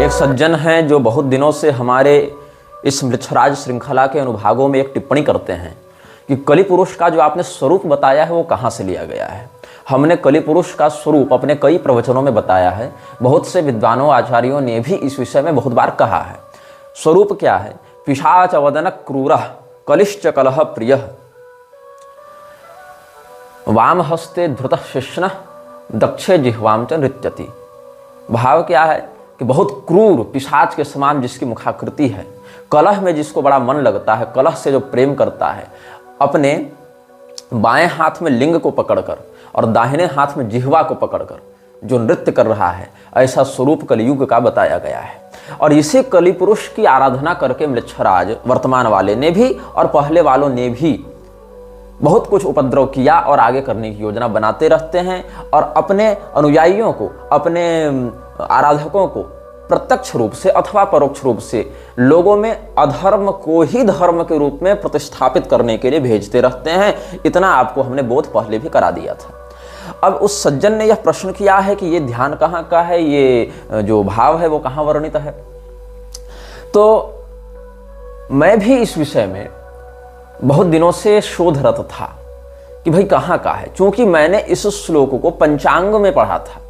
एक सज्जन हैं जो बहुत दिनों से हमारे इस मृच्छराज श्रृंखला के अनुभागों में एक टिप्पणी करते हैं कि कलि पुरुष का जो आपने स्वरूप बताया है वो कहाँ से लिया गया है। हमने कलि पुरुष का स्वरूप अपने कई प्रवचनों में बताया है। बहुत से विद्वानों आचार्यों ने भी इस विषय में बहुत बार कहा है। स्वरूप क्या है? पिशाच वदन क्रूरः कलिश्च कलह प्रियः वाम हस्ते धृतः शिष्णः दक्षे जिह्वाम च नृत्यति। भाव क्या है कि बहुत क्रूर पिशाच के समान जिसकी मुखाकृति है, कलह में जिसको बड़ा मन लगता है, कलह से जो प्रेम करता है, अपने बाएं हाथ में लिंग को पकड़कर और दाहिने हाथ में जिह्वा को पकड़कर जो नृत्य कर रहा है, ऐसा स्वरूप कलियुग का बताया गया है। और इसी कलि पुरुष की आराधना करके मृच्छराज वर्तमान वाले ने भी और पहले वालों ने भी बहुत कुछ उपद्रव किया और आगे करने की योजना बनाते रहते हैं और अपने अनुयायियों को, अपने आराधकों को प्रत्यक्ष रूप से अथवा परोक्ष रूप से लोगों में अधर्म को ही धर्म के रूप में प्रतिस्थापित करने के लिए भेजते रहते हैं। इतना आपको हमने बोध पहले भी करा दिया था। अब उस सज्जन ने यह प्रश्न किया है कि ये ध्यान कहाँ का है, ये जो भाव है वो कहाँ वर्णित है। तो मैं भी इस विषय में बहुत दिनों से शोधरत था कि भाई कहाँ का है, क्योंकि मैंने इस श्लोक को पंचांग में पढ़ा था।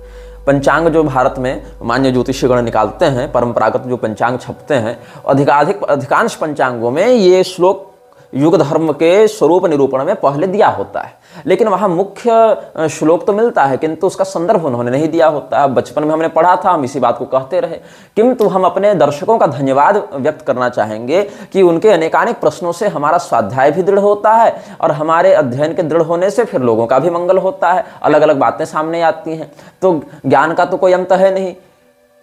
पंचांग जो भारत में मान्य ज्योतिषीगण निकालते हैं, परंपरागत जो पंचांग छपते हैं, अधिकांश पंचांगों में ये श्लोक युग धर्म के स्वरूप निरूपण में पहले दिया होता है, लेकिन वहाँ मुख्य श्लोक तो मिलता है किंतु उसका संदर्भ उन्होंने नहीं दिया होता है। बचपन में हमने पढ़ा था, हम इसी बात को कहते रहे। किंतु हम अपने दर्शकों का धन्यवाद व्यक्त करना चाहेंगे कि उनके अनेकानेक प्रश्नों से हमारा स्वाध्याय भी दृढ़ होता है और हमारे अध्ययन के दृढ़ होने से फिर लोगों का भी मंगल होता है, अलग अलग बातें सामने आती हैं। तो ज्ञान का तो कोई अंत है नहीं,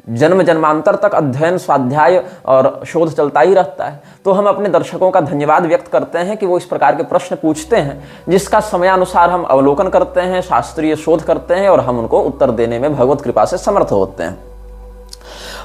जन्म जन्मांतर तक अध्ययन, स्वाध्याय और शोध चलता ही रहता है। तो हम अपने दर्शकों का धन्यवाद व्यक्त करते हैं कि वो इस प्रकार के प्रश्न पूछते हैं जिसका समयानुसार हम अवलोकन करते हैं, शास्त्रीय शोध करते हैं और हम उनको उत्तर देने में भगवत कृपा से समर्थ होते हैं।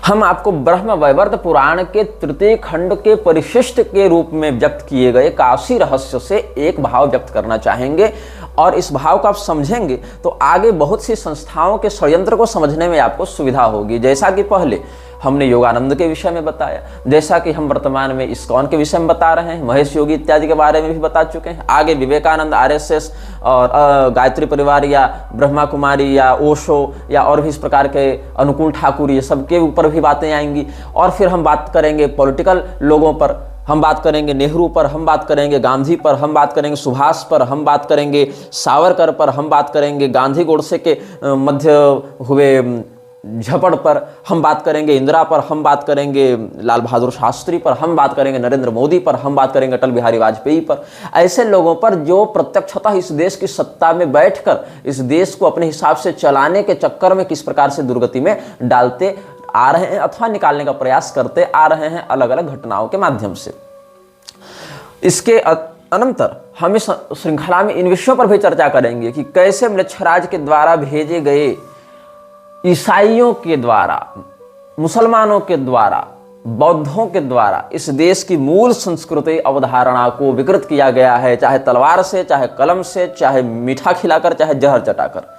हम आपको ब्रह्म वैवर्त पुराण के तृतीय खंड के परिशिष्ट के रूप में व्यक्त किए गए काशी रहस्य से एक भाव व्यक्त करना चाहेंगे और इस भाव को आप समझेंगे तो आगे बहुत सी संस्थाओं के षड्यंत्र को समझने में आपको सुविधा होगी। जैसा कि पहले हमने योगानंद के विषय में बताया, जैसा कि हम वर्तमान में इस्कॉन के विषय में बता रहे हैं, महेश योगी इत्यादि के बारे में भी बता चुके हैं। आगे विवेकानंद, आरएसएस और गायत्री परिवार या ब्रह्मा कुमारी या ओशो या और भी इस प्रकार के अनुकूल ठाकुर, ये सब के ऊपर भी बातें आएंगी। और फिर हम बात करेंगे पॉलिटिकल लोगों पर, हम बात करेंगे नेहरू पर, हम बात करेंगे गांधी पर, हम बात करेंगे सुभाष पर, हम बात करेंगे सावरकर पर, हम बात करेंगे गांधी गोडसे के मध्य हुए झपड़ पर, हम बात करेंगे इंदिरा पर, हम बात करेंगे लाल बहादुर शास्त्री पर, हम बात करेंगे नरेंद्र मोदी पर, हम बात करेंगे अटल बिहारी वाजपेयी पर। ऐसे लोगों पर जो प्रत्यक्षतः इस देश की सत्ता में बैठकर इस देश को अपने हिसाब से चलाने के चक्कर में किस प्रकार से दुर्गति में डालते आ रहे हैं अथवा निकालने का प्रयास करते आ रहे हैं अलग अलग घटनाओं के माध्यम से। इसके अनंतर हम इस श्रृंखला में इन विषयों पर भी चर्चा करेंगे कि कैसे मृच्छराज के द्वारा भेजे गए ईसाइयों के द्वारा, मुसलमानों के द्वारा, बौद्धों के द्वारा इस देश की मूल संस्कृति अवधारणा को विकृत किया गया है, चाहे तलवार से, चाहे कलम से, चाहे मीठा खिलाकर, चाहे जहर चटाकर।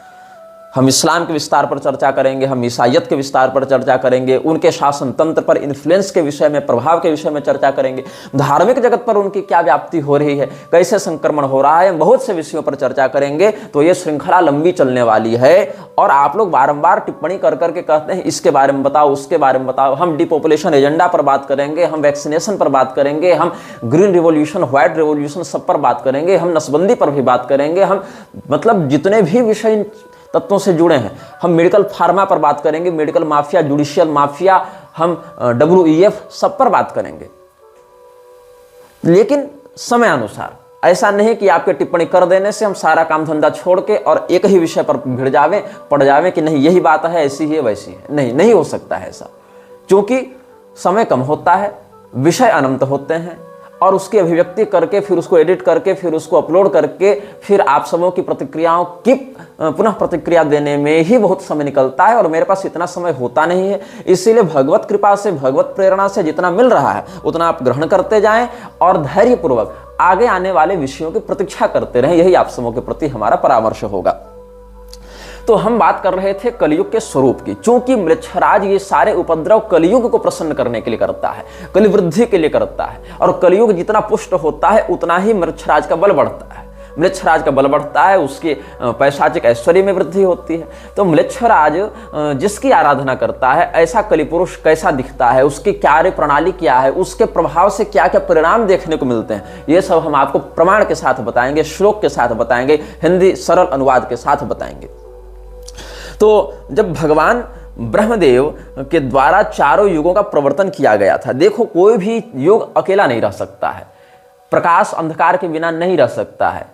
हम इस्लाम के विस्तार पर चर्चा करेंगे, हम ईसाइयत के विस्तार पर चर्चा करेंगे, उनके शासन तंत्र पर इन्फ्लुएंस के विषय में, प्रभाव के विषय में चर्चा करेंगे, धार्मिक जगत पर उनकी क्या व्याप्ति हो रही है, कैसे संक्रमण हो रहा है, बहुत से विषयों पर चर्चा करेंगे। तो ये श्रृंखला लंबी चलने वाली है और आप लोग बारंबार टिप्पणी कर करके कहते हैं इसके बारे में बताओ, उसके बारे में बताओ। हम डिपॉपुलेशन एजेंडा पर बात करेंगे, हम वैक्सीनेशन पर बात करेंगे, हम ग्रीन रिवॉल्यूशन, व्हाइट रिवॉल्यूशन सब पर बात करेंगे, हम नसबंदी पर भी बात करेंगे, हम मतलब जितने भी विषय तत्वों से जुड़े हैं, हम मेडिकल फार्मा पर बात करेंगे, मेडिकल माफिया, जुडिशियल माफिया, हम WEF सब पर बात करेंगे। लेकिन समय अनुसार, ऐसा नहीं कि आपके टिप्पणी कर देने से हम सारा काम धंधा छोड़ के और एक ही विषय पर भिड़ जावे, पड़ जावे कि नहीं यही बात है, ऐसी ही है, वैसी है। नहीं हो सकता है ऐसा, क्योंकि समय कम होता है, विषय अनंत होते हैं और उसकी अभिव्यक्ति करके फिर उसको एडिट करके फिर उसको अपलोड करके फिर आप सबों की प्रतिक्रियाओं की पुनः प्रतिक्रिया देने में ही बहुत समय निकलता है और मेरे पास इतना समय होता नहीं है। इसीलिए भगवत कृपा से, भगवत प्रेरणा से जितना मिल रहा है उतना आप ग्रहण करते जाएं और धैर्यपूर्वक आगे आने वाले विषयों की प्रतीक्षा करते रहें। यही आप सबों के प्रति हमारा परामर्श होगा। तो हम बात कर रहे थे कलयुग के स्वरूप की। चूंकि मृच्छराज ये सारे उपद्रव कलयुग को प्रसन्न करने के लिए करता है, कलिवृद्धि के लिए करता है, और कलयुग जितना पुष्ट होता है उतना ही मृच्छराज का बल बढ़ता है। मृच्छराज का बल बढ़ता है, उसके पैशाचिक ऐश्वर्य में वृद्धि होती है। तो मृच्छराज जिसकी आराधना करता है, ऐसा कलिपुरुष कैसा दिखता है, उसकी कार्य प्रणाली क्या है, उसके प्रभाव से क्या क्या परिणाम देखने को मिलते हैं, ये सब हम आपको प्रमाण के साथ बताएंगे, श्लोक के साथ बताएंगे, हिंदी सरल अनुवाद के साथ बताएंगे। तो जब भगवान ब्रह्मदेव के द्वारा चारों युगों का प्रवर्तन किया गया था, देखो कोई भी युग अकेला नहीं रह सकता है, प्रकाश अंधकार के बिना नहीं रह सकता है,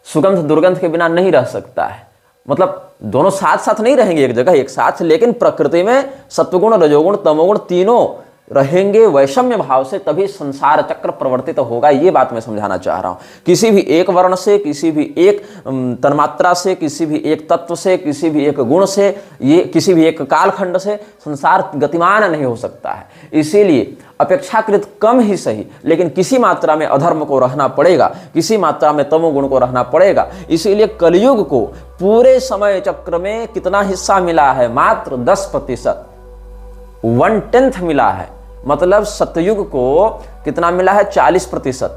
सुगंध दुर्गंध के बिना नहीं रह सकता है। मतलब दोनों साथ साथ नहीं रहेंगे एक जगह एक साथ, लेकिन प्रकृति में सत्वगुण रजोगुण तमोगुण तीनों रहेंगे वैषम्य भाव से, तभी संसार चक्र प्रवर्तित होगा। ये बात मैं समझाना चाह रहा हूं। किसी भी एक वर्ण से, किसी भी एक तन्मात्रा से, किसी भी एक तत्व से, किसी भी एक गुण से, ये किसी भी एक कालखंड से संसार गतिमान नहीं हो सकता है। इसीलिए अपेक्षाकृत कम ही सही, लेकिन किसी मात्रा में अधर्म को रहना पड़ेगा, किसी मात्रा में तमोगुण को रहना पड़ेगा। इसीलिए कलयुग को पूरे समय चक्र में कितना हिस्सा मिला है? मात्र 10%, 1/10 मिला है। मतलब सतयुग को कितना मिला है? 40%,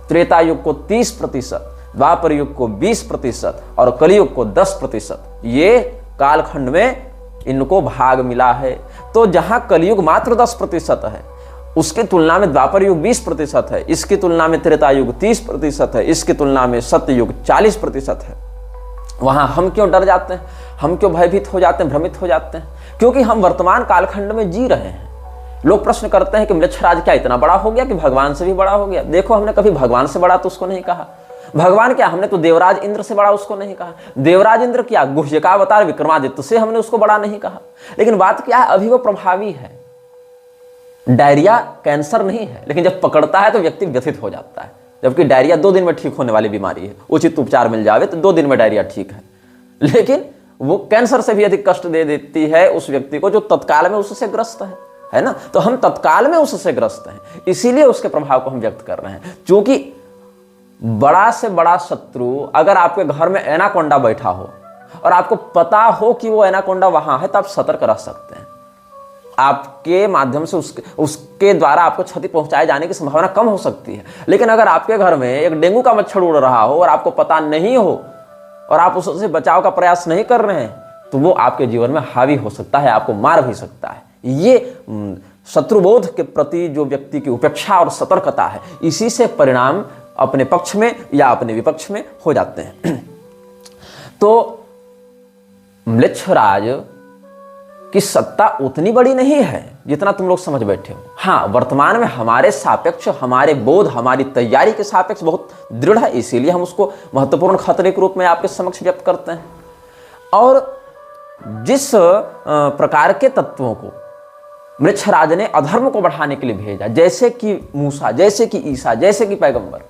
त्रेता युग को 30%, द्वापर युग को 20% और कलयुग को 10%। ये कालखंड में इनको भाग मिला है। तो जहां कलयुग मात्र 10% है, उसकी तुलना में द्वापर युग 20% है, इसकी तुलना में त्रेता युग 30% है, इसकी तुलना में सत्ययुग 40% है। वहां हम क्यों डर जाते हैं, हम क्यों भयभीत हो जाते हैं, भ्रमित हो जाते हैं? क्योंकि हम वर्तमान कालखंड में जी रहे हैं। लोग प्रश्न करते हैं कि मृच्छराज क्या इतना बड़ा हो गया कि भगवान से भी बड़ा हो गया? देखो, हमने कभी भगवान से बड़ा तो उसको नहीं कहा। भगवान क्या, हमने तो देवराज इंद्र से बड़ा उसको नहीं कहा। देवराज इंद्र क्या, गुह्यकावतार विक्रमादित्य से हमने उसको बड़ा नहीं कहा। लेकिन बात क्या है, अभी वो प्रभावी है। डायरिया कैंसर नहीं है, लेकिन जब पकड़ता है तो व्यक्ति व्यथित हो जाता है। जबकि डायरिया 2 दिन में ठीक होने वाली बीमारी है, उचित उपचार मिल जावे तो 2 दिन में डायरिया ठीक है। लेकिन वो कैंसर से भी अधिक कष्ट दे देती है उस व्यक्ति को जो तत्काल में उससे ग्रस्त है ना। तो हम तत्काल में उससे ग्रस्त हैं, इसीलिए उसके प्रभाव को हम व्यक्त कर रहे हैं। क्योंकि बड़ा से बड़ा शत्रु अगर आपके घर में एनाकोंडा बैठा हो और आपको पता हो कि वो एनाकोंडा वहां है, तो आप सतर्क रह सकते हैं। आपके माध्यम से उसके द्वारा आपको क्षति पहुंचाए जाने की संभावना कम हो सकती है। लेकिन अगर आपके घर में एक डेंगू का मच्छर उड़ रहा हो और आपको पता नहीं हो और आप उससे बचाव का प्रयास नहीं कर रहे हैं, तो वो आपके जीवन में हावी हो सकता है, आपको मार भी सकता है। ये शत्रुबोध के प्रति जो व्यक्ति की उपेक्षा और सतर्कता है, इसी से परिणाम अपने पक्ष में या अपने विपक्ष में हो जाते हैं। तो म्लेच्छराज की सत्ता उतनी बड़ी नहीं है जितना तुम लोग समझ बैठे हो। हाँ, वर्तमान में हमारे सापेक्ष, हमारे बोध, हमारी तैयारी के सापेक्ष बहुत दृढ़ है, इसीलिए हम उसको महत्वपूर्ण खतरे के रूप में आपके समक्ष व्यक्त करते हैं। और जिस प्रकार के तत्वों को मृच्छराज ने अधर्म को बढ़ाने के लिए भेजा, जैसे कि मूसा, जैसे कि ईसा, जैसे कि पैगंबर,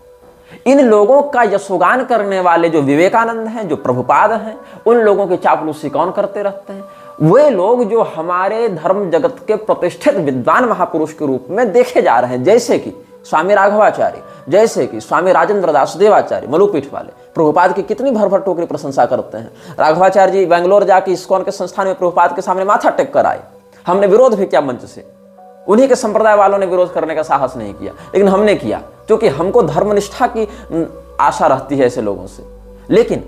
इन लोगों का यशोगान करने वाले जो विवेकानंद हैं, जो प्रभुपाद हैं, उन लोगों की चापलूसी कौन करते रहते हैं? वे लोग जो हमारे धर्म जगत के प्रतिष्ठित विद्वान महापुरुष के रूप में देखे जा रहे हैं, जैसे कि स्वामी राघवाचार्य, जैसे कि स्वामी राजेंद्र दास देवाचार्य, मलुपीठ वाले प्रभुपाद की कितनी भर भर टोकरी प्रशंसा करते हैं। राघवाचार्य जी बेंगलोर जाके इस्कॉन के संस्थान में प्रभुपाद के सामने माथा टेक कर आए। हमने विरोध भी किया मंच से, उन्हीं के संप्रदाय वालों ने विरोध करने का साहस नहीं किया, लेकिन हमने किया, क्योंकि हमको धर्मनिष्ठा की आशा रहती है ऐसे लोगों से। लेकिन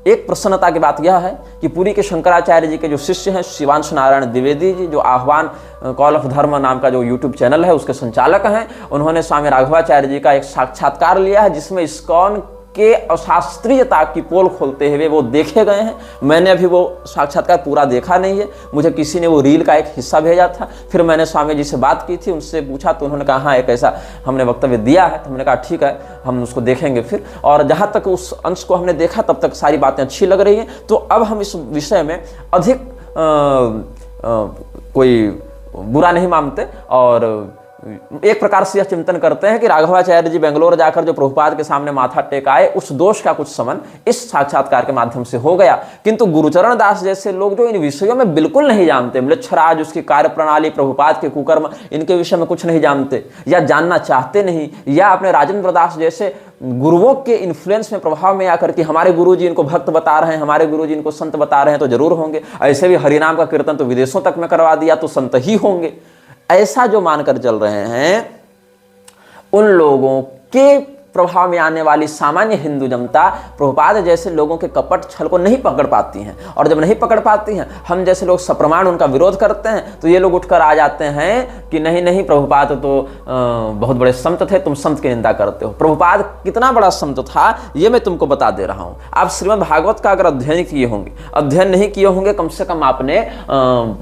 एक प्रसन्नता की बात यह है कि पुरी के शंकराचार्य जी के जो शिष्य हैं, शिवांशु नारायण द्विवेदी जी, जो आह्वान कॉल ऑफ धर्म नाम का जो यूट्यूब चैनल है उसके संचालक हैं, उन्होंने स्वामी राघवाचार्य जी का एक साक्षात्कार लिया है, जिसमें इस्कॉन के अशास्त्रीयता की पोल खोलते हुए वो देखे गए हैं। मैंने अभी वो साक्षात्कार पूरा देखा नहीं है, मुझे किसी ने वो रील का एक हिस्सा भेजा था। फिर मैंने स्वामी जी से बात की थी, उनसे पूछा तो उन्होंने कहा हाँ एक ऐसा हमने वक्तव्य दिया है। तो हमने कहा ठीक है, हम उसको देखेंगे फिर। और जहाँ तक उस अंश को हमने देखा तब तक सारी बातें अच्छी लग रही हैं। तो अब हम इस विषय में अधिक कोई बुरा नहीं मानते और एक प्रकार से यह चिंतन करते हैं कि राघवाचार्य जी बेंगलोर जाकर जो प्रभुपाद के सामने माथा टेकाए, उस दोष का कुछ समन इस साक्षात्कार के माध्यम से हो गया। किंतु गुरुचरण दास जैसे लोग जो इन विषयों में बिल्कुल नहीं जानते, म्लेच्छराज, उसकी कार्य प्रणाली, प्रभुपाद के कुकर्म, इनके विषय में कुछ नहीं जानते या जानना चाहते नहीं, या अपने राजेंद्र दास जैसे गुरुओं के इन्फ्लुएंस में, प्रभाव में आकर के हमारे गुरुजी इनको भक्त बता रहे हैं, हमारे गुरुजी इनको संत बता रहे हैं तो जरूर होंगे, ऐसे भी हरिनाम का कीर्तन तो विदेशों तक में करवा दिया तो संत ही होंगे, ऐसा जो मानकर चल रहे हैं, उन लोगों के प्रभाव में आने वाली सामान्य हिंदू जनता प्रभुपाद जैसे लोगों के कपट छल को नहीं पकड़ पाती हैं। और जब नहीं पकड़ पाती हैं, हम जैसे लोग सप्रमाण उनका विरोध करते हैं, तो ये लोग उठकर आ जाते हैं कि नहीं नहीं, प्रभुपाद तो बहुत बड़े संत थे, तुम संत की निंदा करते हो। प्रभुपाद कितना बड़ा संत था ये मैं तुमको बता दे रहा हूँ। आप श्रीमद् भागवत का अगर अध्ययन किए होंगे, अध्ययन नहीं किए होंगे, कम से कम आपने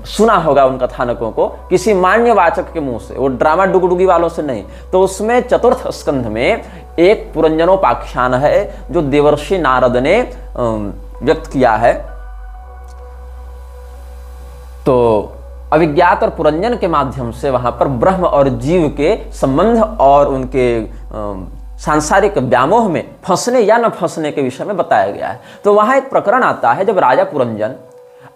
सुना होगा उन कथानकों को किसी मान्यवाचक के मुंह से, वो ड्रामा डुगडुगी वालों से नहीं। तो उसमें चतुर्थ स्कंध में एक पुरंजनोपाख्यान है जो देवर्षि नारद ने व्यक्त किया है। तो अभिज्ञात और पुरंजन के माध्यम से वहां पर ब्रह्म और जीव के संबंध और उनके सांसारिक व्यामोह में फंसने या न फंसने के विषय में बताया गया है। तो वहां एक प्रकरण आता है जब राजा पुरंजन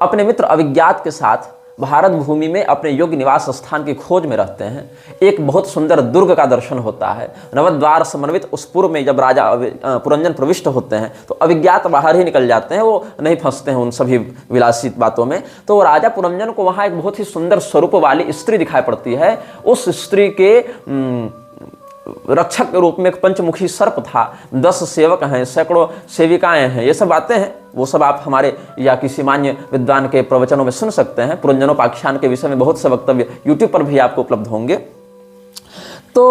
अपने मित्र अभिज्ञात के साथ भारत भूमि में अपने योग्य निवास स्थान की खोज में रहते हैं। एक बहुत सुंदर दुर्ग का दर्शन होता है। नवद्वार समन्वित उस पूर्व में जब राजा पुरंजन प्रविष्ट होते हैं तो अभिज्ञात बाहर ही निकल जाते हैं, वो नहीं फंसते हैं उन सभी विलासित बातों में। तो राजा पुरंजन को वहाँ एक बहुत ही सुंदर स्वरूप वाली स्त्री दिखाई पड़ती है। उस स्त्री के रक्षक के रूप में एक पंचमुखी सर्प था, 10 सेवक हैं, सैकड़ों सेविकाएं हैं। ये सब बातें हैं, वो सब आप हमारे या किसी मान्य विद्वान के प्रवचनों में सुन सकते हैं। पुरंजनोपाख्यान के विषय में बहुत से वक्तव्य यूट्यूब पर भी आपको उपलब्ध होंगे। तो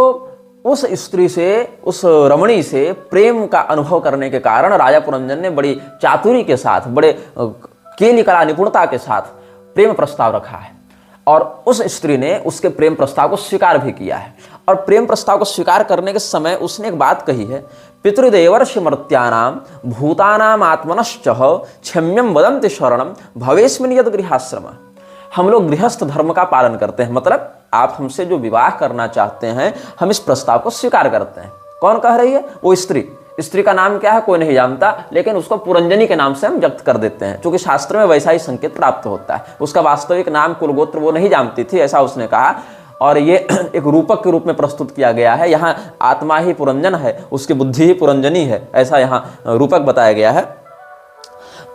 उस स्त्री से, उस रमणी से प्रेम का अनुभव करने के कारण राजा पुरंजन ने बड़ी चातुरी के साथ, बड़े केली कला निपुणता के साथ प्रेम प्रस्ताव रखा है। और उस स्त्री ने उसके प्रेम प्रस्ताव को स्वीकार भी किया है। और प्रेम प्रस्ताव को स्वीकार करने के समय उसने एक बात कही है, पितृदेवर्षि मर्त्यानाम भूतानाम आत्मनश्चह क्षम्यम वदन्ति शरणम भवेस्मिन यद गृहाश्रम। हम लोग गृहस्थ धर्म का पालन करते हैं, मतलब आप हमसे जो विवाह करना चाहते हैं, हम इस प्रस्ताव को स्वीकार करते हैं। कौन कह रही है? वो स्त्री। स्त्री का नाम क्या है कोई नहीं जानता, लेकिन उसको पुरंजनी के नाम से हम व्यक्त कर देते हैं, क्योंकि शास्त्र में वैसा ही संकेत प्राप्त होता है। उसका वास्तविक नाम कुलगोत्र वो नहीं जानती थी, ऐसा उसने कहा। और ये एक रूपक के रूप में प्रस्तुत किया गया है। यहाँ आत्मा ही पुरंजन है, उसकी बुद्धि ही पुरंजनी है, ऐसा यहाँ रूपक बताया गया है।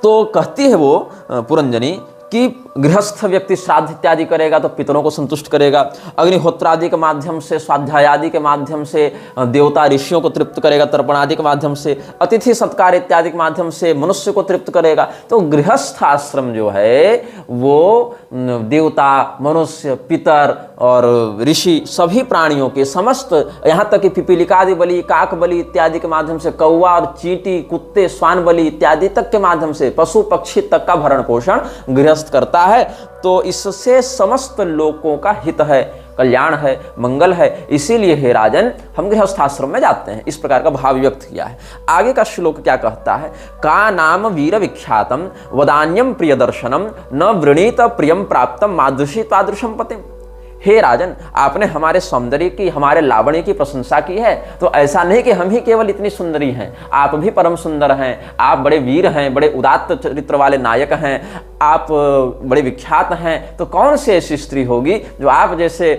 तो कहती है वो पुरंजनी कि गृहस्थ व्यक्ति श्राद्ध इत्यादि करेगा तो पितरों को संतुष्ट करेगा, अग्निहोत्र आदि के माध्यम से, स्वाध्याय आदि के माध्यम से देवता ऋषियों को तृप्त करेगा, तर्पण आदि के माध्यम से, अतिथि सत्कार इत्यादि के माध्यम से मनुष्य को तृप्त करेगा। तो गृहस्थ आश्रम जो है वो देवता, मनुष्य, पितर और ऋषि सभी प्राणियों के समस्त, यहाँ तक कि पिपीलिकादि बलि, काक बलि इत्यादि के माध्यम से, कौवा और चींटी, कुत्ते, स्वान बलि इत्यादि तक के माध्यम से, पशु पक्षी तक का भरण पोषण गृहस्थ करता है। तो इससे समस्त लोगों का हित है, कल्याण है, मंगल है। इसीलिए हे राजन, हम गृहस्थाश्रम में जाते हैं। इस प्रकार का भाव व्यक्त किया है। आगे का श्लोक क्या कहता है? का नाम वीर विख्यातम वदान्यम प्रिय दर्शनम न वृणीत प्रियम प्राप्तम मादृशी तादृशम पतिम। हे राजन, आपने हमारे सौंदर्य की, हमारे लावण्य की प्रशंसा की है, तो ऐसा नहीं कि हम ही केवल इतनी सुंदरी हैं, आप भी परम सुंदर हैं, आप बड़े वीर हैं, बड़े उदात्त चरित्र वाले नायक हैं, आप बड़े विख्यात हैं। तो कौन सी ऐसी स्त्री होगी जो आप जैसे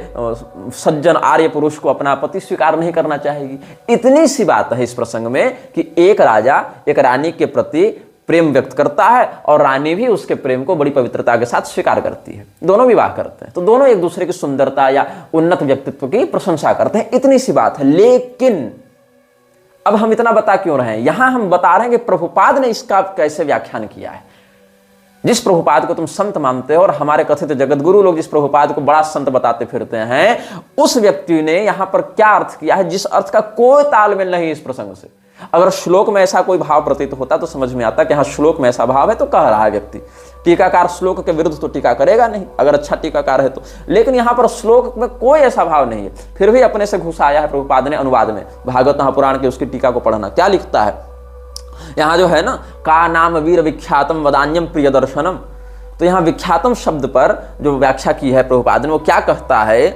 सज्जन आर्य पुरुष को अपना पति स्वीकार नहीं करना चाहेगी? इतनी सी बात है इस प्रसंग में कि एक राजा एक रानी के प्रति प्रेम व्यक्त करता है और रानी भी उसके प्रेम को बड़ी पवित्रता के साथ स्वीकार करती है। दोनों विवाह करते हैं, तो दोनों एक दूसरे की सुंदरता या उन्नत व्यक्तित्व की प्रशंसा करते हैं। इतनी सी बात है। लेकिन अब हम इतना बता क्यों रहे हैं? यहां हम बता रहे हैं कि प्रभुपाद ने इसका कैसे व्याख्यान किया है। जिस प्रभुपाद को तुम संत मानते हो और हमारे कथित जगतगुरु लोग जिस प्रभुपाद को बड़ा संत बताते फिरते हैं, उस व्यक्ति ने यहां पर क्या अर्थ किया है जिस अर्थ का कोई तालमेल नहीं इस प्रसंग से। अगर श्लोक में ऐसा कोई भाव प्रतीत होता तो समझ में आता कि हाँ, श्लोक में ऐसा भाव है तो कह रहा है व्यक्ति। टीकाकार श्लोक के विरुद्ध तो टीका करेगा नहीं, अगर अच्छा टीकाकार है तो। लेकिन यहां पर श्लोक में कोई ऐसा भाव नहीं है, फिर भी अपने से घुसाया है प्रभुपाद ने अनुवाद में। भागवत महापुराण की उसकी टीका को पढ़ना, क्या लिखता है यहां जो है ना, का नाम वीर विख्यातम वदान्यम प्रिय दर्शनम। तो यहां विख्यातम शब्द पर जो व्याख्या की है प्रभुपाद ने, वो क्या कहता है?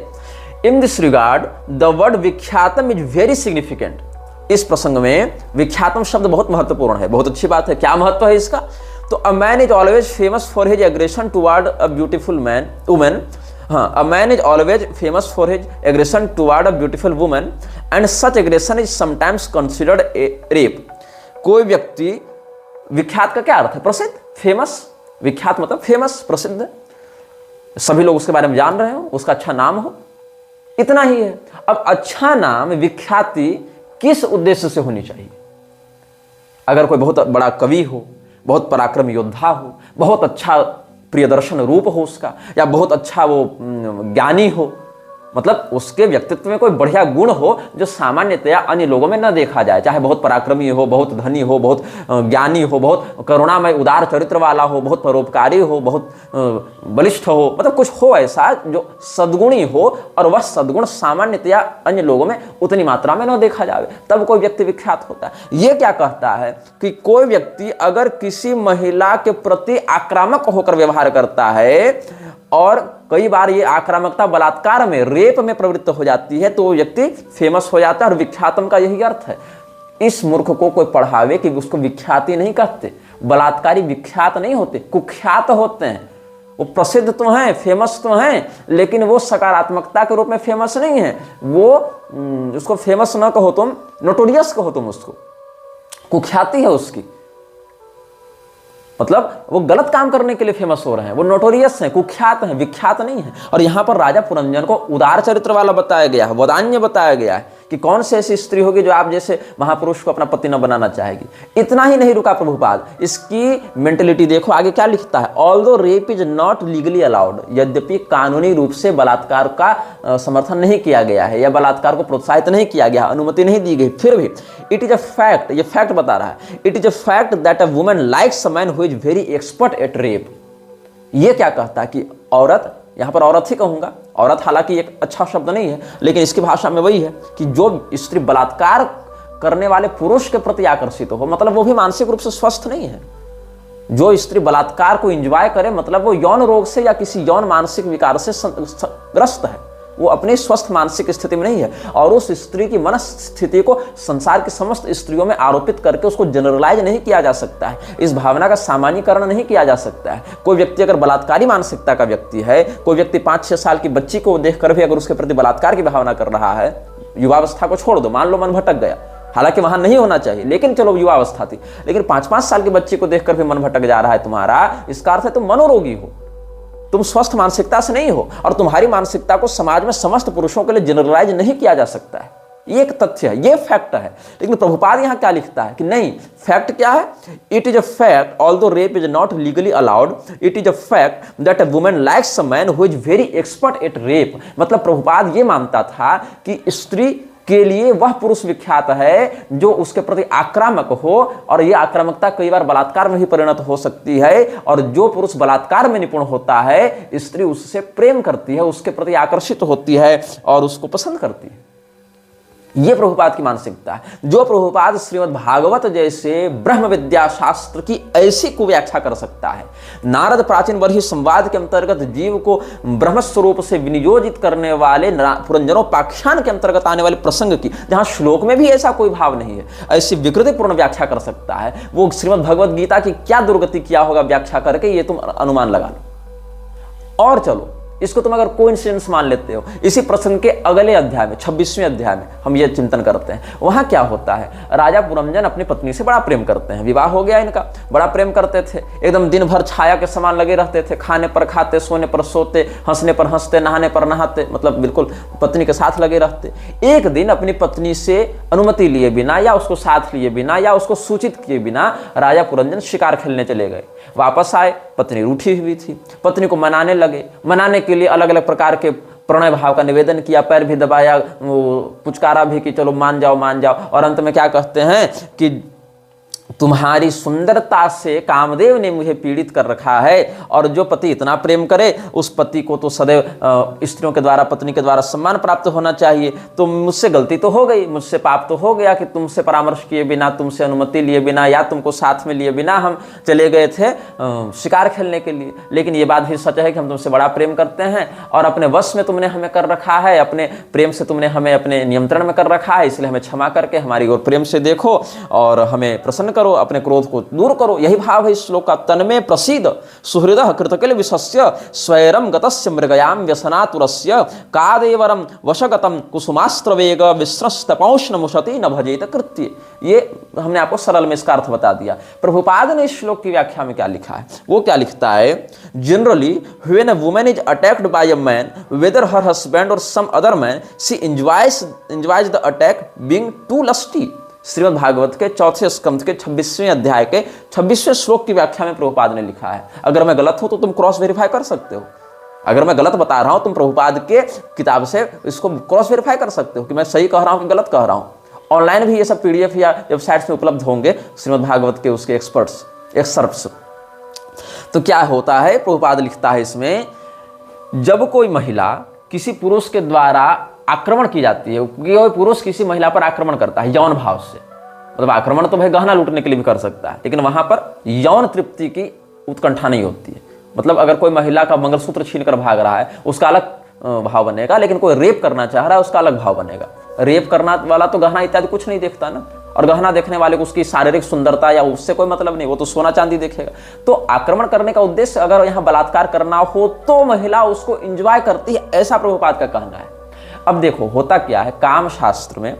In this regard the word विख्यातम इज वेरी सिग्निफिकेंट। इस प्रसंग में विख्यातम शब्द बहुत महत्वपूर्ण है। बहुत अच्छी बात है। क्या महत्व है इसका? तो a man is always famous for his aggression toward a beautiful man women. हाँ, a man is always famous for his aggression toward a beautiful women and such aggression is sometimes considered a rape. कोई व्यक्ति, विख्यात का क्या अर्थ है? प्रसिद्ध, famous. विख्यात मतलब फेमस, प्रसिद्ध, सभी लोग उसके बारे में जान रहे हो, उसका अच्छा नाम हो, इतना ही है। अब अच्छा नाम, विख्याति किस उद्देश्य से होनी चाहिए? अगर कोई बहुत बड़ा कवि हो, बहुत पराक्रमी योद्धा हो, बहुत अच्छा प्रियदर्शन रूप हो उसका, या बहुत अच्छा वो ज्ञानी हो, मतलब उसके व्यक्तित्व में कोई बढ़िया गुण हो जो सामान्यतया अन्य लोगों में न देखा जाए, चाहे बहुत पराक्रमी हो, बहुत धनी हो, बहुत ज्ञानी हो, बहुत करुणामय उदार चरित्र वाला हो, बहुत परोपकारी हो, बहुत बलिष्ठ हो, मतलब कुछ हो ऐसा जो सद्गुणी हो और वह सद्गुण सामान्यतया अन्य लोगों में उतनी मात्रा में न देखा जाए, तब कोई व्यक्ति विख्यात होता है। ये क्या कहता है कि कोई व्यक्ति अगर किसी महिला के प्रति आक्रामक होकर व्यवहार करता है और कई बार ये आक्रामकता बलात्कार में, रेप में प्रवृत्त हो जाती है, तो वो व्यक्ति फेमस हो जाता है। और विख्यातम का यही अर्थ है। इस मूर्ख को कोई पढ़ावे कि उसको विख्याति नहीं कहते। बलात्कारी विख्यात नहीं होते, कुख्यात होते हैं। वो प्रसिद्ध तो हैं, फेमस तो हैं, लेकिन वो सकारात्मकता के रूप में फेमस नहीं है। वो उसको फेमस ना कहो तुम, नोटोरियस कहो तुम उसको, कुख्याति है उसकी, मतलब वो गलत काम करने के लिए फेमस हो रहे हैं, वो नोटोरियस हैं, कुख्यात हैं, विख्यात नहीं है। और यहां पर राजा पुरंजन को उदार चरित्र वाला बताया गया है, वदान्य बताया गया है कि कौन सी ऐसी स्त्री होगी जो आप जैसे महापुरुष को अपना पति न बनाना चाहेगी। इतना ही नहीं रुका प्रभुपाद, इसकी मेंटेलिटी देखो आगे क्या लिखता है। Although rape is not legally allowed, यद्यपि कानूनी रूप से बलात्कार का समर्थन नहीं किया गया है या बलात्कार को प्रोत्साहित नहीं किया गया, अनुमति नहीं दी गई, फिर भी इट इज अ फैक्ट, ये फैक्ट बता रहा है, it is a fact that a woman likes a man who is very expert at rape. ये क्या कहता है कि औरत, यहां पर औरत ही कहूंगा, औरत हालांकि एक अच्छा शब्द नहीं है, लेकिन इसकी भाषा में वही है कि जो स्त्री बलात्कार करने वाले पुरुष के प्रति आकर्षित हो, मतलब वो भी मानसिक रूप से स्वस्थ नहीं है। जो स्त्री बलात्कार को एंजॉय करे, मतलब वो यौन रोग से या किसी यौन मानसिक विकार से ग्रस्त है, वो अपनी स्वस्थ मानसिक स्थिति में नहीं है। और उस स्त्री की मनस्थिति को संसार की समस्त स्त्रियों में आरोपित करके उसको जनरलाइज नहीं किया जा सकता है, इस भावना का सामान्यीकरण नहीं किया जा सकता है। कोई व्यक्ति अगर बलात्कारी मानसिकता का व्यक्ति है, कोई व्यक्ति 5-6 साल की बच्ची को देखकर भी अगर उसके प्रति बलात्कार की भावना कर रहा है, युवावस्था को छोड़ दो, मान लो मन भटक गया, हालांकि वहां नहीं होना चाहिए, लेकिन चलो युवावस्था थी, लेकिन 5-5 साल की बच्ची को देखकर भी मन भटक जा रहा है तुम्हारा, इसका अर्थ है तुम मनोरोगी हो, तुम स्वस्थ मानसिकता से नहीं हो। और तुम्हारी मानसिकता को समाज में समस्त पुरुषों के लिए जनरलाइज नहीं किया जा सकता है। ये एक तथ्य है, ये फैक्ट है। लेकिन प्रभुपाद यहां क्या लिखता है कि नहीं, फैक्ट क्या है? It is a fact although rape is not legally allowed, it is a fact that a woman likes a man who is very expert at rape. मतलब प्रभुपाद ये मानता था कि स्त्री के लिए वह पुरुष विख्यात है जो उसके प्रति आक्रामक हो, और यह आक्रामकता कई बार बलात्कार में भी परिणत हो सकती है। और जो पुरुष बलात्कार में निपुण होता है, स्त्री उससे प्रेम करती है, उसके प्रति आकर्षित होती है और उसको पसंद करती है। यह प्रभुपाद की मानसिकता है। जो प्रभुपाद श्रीमद् भागवत जैसे ब्रह्म विद्या शास्त्र की ऐसी कुव्याख्या कर सकता है, नारद प्राचीन बरही संवाद के अंतर्गत जीव को ब्रह्म स्वरूप से विनियोजित करने वाले पुरंजनोपाख्यान के अंतर्गत आने वाले प्रसंग की, जहां श्लोक में भी ऐसा कोई भाव नहीं है, ऐसी विकृतिपूर्ण व्याख्या कर सकता है, वो श्रीमद् भगवद गीता की क्या दुर्गति किया होगा व्याख्या करके, ये तुम अनुमान लगा लो। और चलो, इसको तुम अगर कोइंसिडेंस मान लेते हो, इसी प्रसंग के अगले अध्याय में 26वें अध्याय में हम ये चिंतन करते हैं। वहां क्या होता है, राजा पुरंजन अपनी पत्नी से बड़ा प्रेम करते हैं, विवाह हो गया इनका, बड़ा प्रेम करते थे, एकदम दिन भर छाया के समान लगे रहते थे, खाने पर खाते, सोने पर सोते, हंसने पर हंसते, नहाने पर नहाते, मतलब बिल्कुल पत्नी के साथ लगे रहते। एक दिन अपनी पत्नी से अनुमति लिए बिना या उसको साथ लिए बिना या उसको सूचित किए बिना राजा पुरंजन शिकार खेलने चले गए। वापस आए, पत्नी रूठी हुई थी, पत्नी को मनाने लगे। मनाने के लिए अलग अलग प्रकार के प्रणय भाव का निवेदन किया, पैर भी दबाया, पुचकारा भी कि चलो मान जाओ मान जाओ, और अंत में क्या कहते हैं कि तुम्हारी सुंदरता से कामदेव ने मुझे पीड़ित कर रखा है। और जो पति इतना प्रेम करे उस पति को तो सदैव स्त्रियों के द्वारा, पत्नी के द्वारा सम्मान प्राप्त होना चाहिए। तो मुझसे गलती तो हो गई, मुझसे पाप तो हो गया कि तुमसे परामर्श किए बिना, तुमसे अनुमति लिए बिना या तुमको साथ में लिए बिना हम चले गए थे शिकार खेलने के लिए। लेकिन ये बात भी सच है कि हम तुमसे बड़ा प्रेम करते हैं और अपने वश में तुमने हमें कर रखा है, अपने प्रेम से तुमने हमें अपने नियंत्रण में कर रखा है। इसलिए हमें क्षमा करके हमारी ओर प्रेम से देखो और हमें प्रसन्न करो, अपने क्रोध को दूर करो। यही भाव है इस श्लोक का। तन्मे प्रसीद सुहृदः कृतकिल विशस्य स्वैरम गतस्य मृगयाम व्यसनातुरस्य कादेवरम वशगतम कुसुमास्त्र वेग विस्रस्तपौष्ण मुशति न भजेत कृत्य। ये हमने आपको सरल में इसका अर्थ बता दिया। प्रभुपाद ने इस श्लोक की व्याख्या में क्या लिखा है, वो क्या लिखता है, generally when a woman is attacked by a man whether her husband और some other man she enjoys the attack being too lusty. Shrimad Bhagavat के चौथे स्कंध के 26वें अध्याय के 26वें श्लोक की व्याख्या में प्रभुपाद ने लिखा है। अगर मैं गलत हूं तो तुम क्रॉस वेरीफाई कर सकते हो। अगर मैं गलत बता रहा हूं तुम प्रभुपाद के किताब से इसको क्रॉस वेरीफाई कर सकते हो कि मैं सही कह रहा हूं कि गलत कह रहा हूं। ऑनलाइन भी ये सब पीडीएफ या वेबसाइट्स में उपलब्ध होंगे श्रीमद् भागवत के उसके एक्सपर्ट्स। तो क्या होता है, प्रभुपाद लिखता है इसमें, जब कोई महिला किसी पुरुष के द्वारा आक्रमण की जाती है, क्योंकि कोई पुरुष किसी महिला पर आक्रमण करता है यौन भाव से, मतलब आक्रमण तो भाई गहना लूटने के लिए भी कर सकता है, लेकिन वहां पर यौन तृप्ति की उत्कंठा नहीं होती है। मतलब अगर कोई महिला का मंगलसूत्र छीन कर भाग रहा है उसका अलग भाव बनेगा, लेकिन कोई रेप करना चाह रहा है उसका अलग भाव बनेगा। रेप करना वाला तो गहना इत्यादि कुछ नहीं देखता ना, और गहना देखने वाले को उसकी शारीरिक सुंदरता या उससे कोई मतलब नहीं, वो तो सोना चांदी देखेगा। तो आक्रमण करने का उद्देश्य अगर यहाँ बलात्कार करना हो तो महिला उसको एंजॉय करती है, ऐसा प्रभुपाद का कहना है। अब देखो होता क्या है, काम शास्त्र में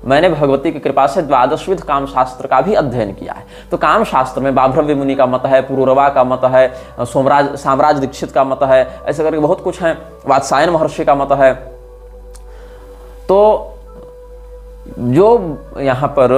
मैंने भगवती की कृपा से द्वादशविध काम शास्त्र का भी अध्ययन किया है। तो काम शास्त्र में बाभ्रव्य मुनि का मत है, पुरूरवा का मत है, साम्राज दीक्षित का मत है, ऐसे करके बहुत कुछ है, वात्सायन महर्षि का मत है। तो जो यहाँ पर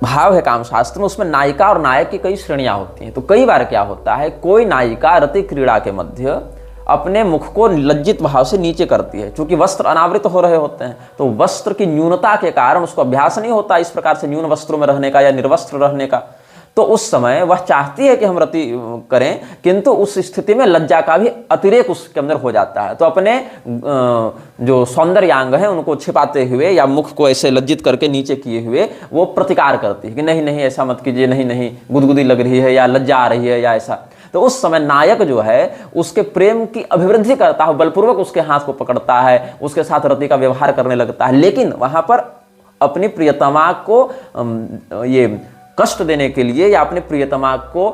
भाव है काम शास्त्र में, उसमें नायिका और नायक की कई श्रेणियां होती हैं। तो कई बार क्या होता है, कोई नायिका रति क्रीड़ा के मध्य अपने मुख को लज्जित भाव से नीचे करती है, क्योंकि वस्त्र अनावृत हो रहे होते हैं, तो वस्त्र की न्यूनता के कारण उसको अभ्यास नहीं होता इस प्रकार से न्यून वस्त्रों में रहने का या निर्वस्त्र रहने का। तो उस समय वह चाहती है कि हम रति करें, किंतु उस स्थिति में लज्जा का भी अतिरेक उसके अंदर हो जाता है। तो अपने जो सौंदर्यांग है उनको छिपाते हुए या मुख को ऐसे लज्जित करके नीचे किए हुए वो प्रतिकार करती है कि नहीं नहीं ऐसा मत कीजिए, नहीं नहीं गुदगुदी लग रही है या लज्जा आ रही है या ऐसा। तो उस समय नायक जो है उसके प्रेम की अभिवृद्धि करता है, बलपूर्वक उसके हाथ को पकड़ता है, उसके साथ रति का व्यवहार करने लगता है, लेकिन वहां पर अपनी प्रियतमा को ये कष्ट देने के लिए या अपने प्रियतमा को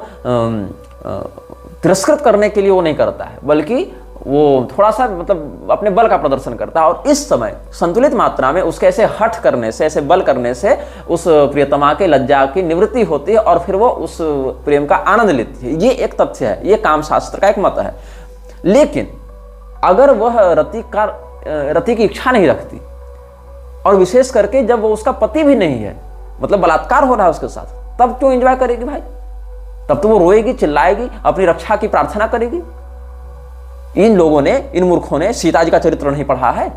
तिरस्कृत करने के लिए वो नहीं करता है, बल्कि वो थोड़ा सा मतलब अपने बल का प्रदर्शन करता है। और इस समय संतुलित मात्रा में उसके ऐसे हठ करने से, ऐसे बल करने से उस प्रियतमा के लज्जा की निवृत्ति होती है और फिर वो उस प्रेम का आनंद लेती है। ये एक तथ्य है, ये काम शास्त्र का एक मत है। लेकिन अगर वह रति की इच्छा नहीं रखती और विशेष करके जब वो उसका पति भी नहीं है, मतलब बलात्कार हो रहा है उसके साथ, तब क्यों एंजॉय करेगी भाई? तब तो वो रोएगी, चिल्लाएगी, अपनी रक्षा की प्रार्थना करेगी। इन लोगों ने, इन मूर्खों ने सीता जी का चरित्र नहीं पढ़ा है।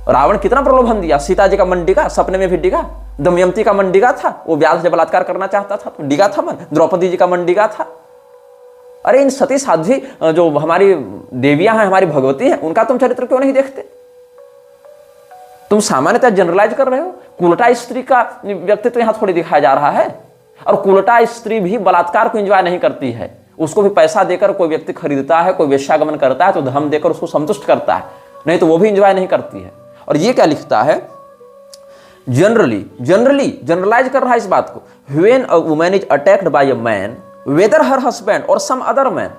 रावण कितना प्रलोभन दिया, सीता जी का मन डिगा, सपने में भी डिगा। दमयंती का मन डिगा था, वो व्यास से बलात्कार करना चाहता था तो डिगा था मन। द्रौपदी जी का मन डिगा था। अरे इन सती साध्वी जो हमारी देवियां हैं, हमारी भगवती हैं, उनका तुम चरित्र क्यों नहीं देखते? तुम सामान्यतः जनरलाइज कर रहे हो। कुलटा स्त्री का व्यक्तित्व यहां थोड़ी दिखाया जा रहा है। और कुलटा स्त्री भी बलात्कार को एंजॉय नहीं करती है, उसको भी पैसा देकर कोई व्यक्ति खरीदता है, कोई वेश्यागमन करता है तो धन देकर उसको संतुष्ट करता है, नहीं तो वो भी एंजॉय नहीं करती है। और ये क्या लिखता है, जनरलाइज कर रहा है इस बात को। When a woman is attacked by a man whether her husband और सम अदर मैन,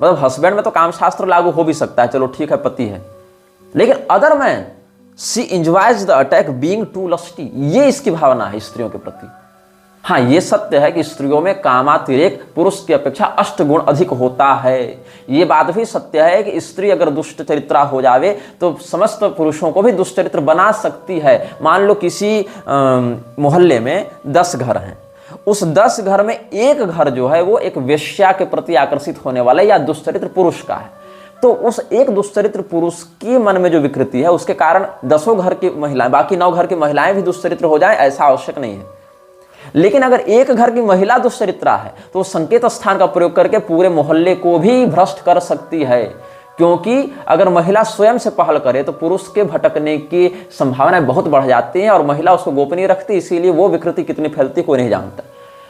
मतलब हस्बैंड में तो काम शास्त्र लागू हो भी सकता है, चलो ठीक है पति है, लेकिन other man she enjoys the attack being too lusty. ये इसकी भावना है स्त्रियों के प्रति। हाँ, ये सत्य है कि स्त्रियों में कामातिरेक पुरुष की अपेक्षा 8 गुण अधिक होता है। ये बात भी सत्य है कि स्त्री अगर दुष्ट चरित्रा हो जावे तो समस्त पुरुषों को भी दुष्ट चरित्र बना सकती है। मान लो किसी मोहल्ले में 10 घर हैं, उस 10 घर में एक घर जो है वो एक वेश्या के प्रति आकर्षित होने वाला या दुष्चरित्र पुरुष का है, तो उस एक दुष्चरित्र पुरुष के मन में जो विकृति है उसके कारण 10 घर की महिलाएं, बाकी 9 घर की महिलाएं भी दुष्चरित्र हो जाएं, ऐसा आवश्यक नहीं है। लेकिन अगर एक घर की महिला दुश्चरित्रा है तो वो संकेत स्थान का प्रयोग करके पूरे मोहल्ले को भी भ्रष्ट कर सकती है, क्योंकि अगर महिला स्वयं से पहल करे तो पुरुष के भटकने की संभावनाएं बहुत बढ़ जाती हैं और महिला उसको गोपनीय रखती, इसीलिए वो विकृति कितनी फैलती कोई नहीं जानता।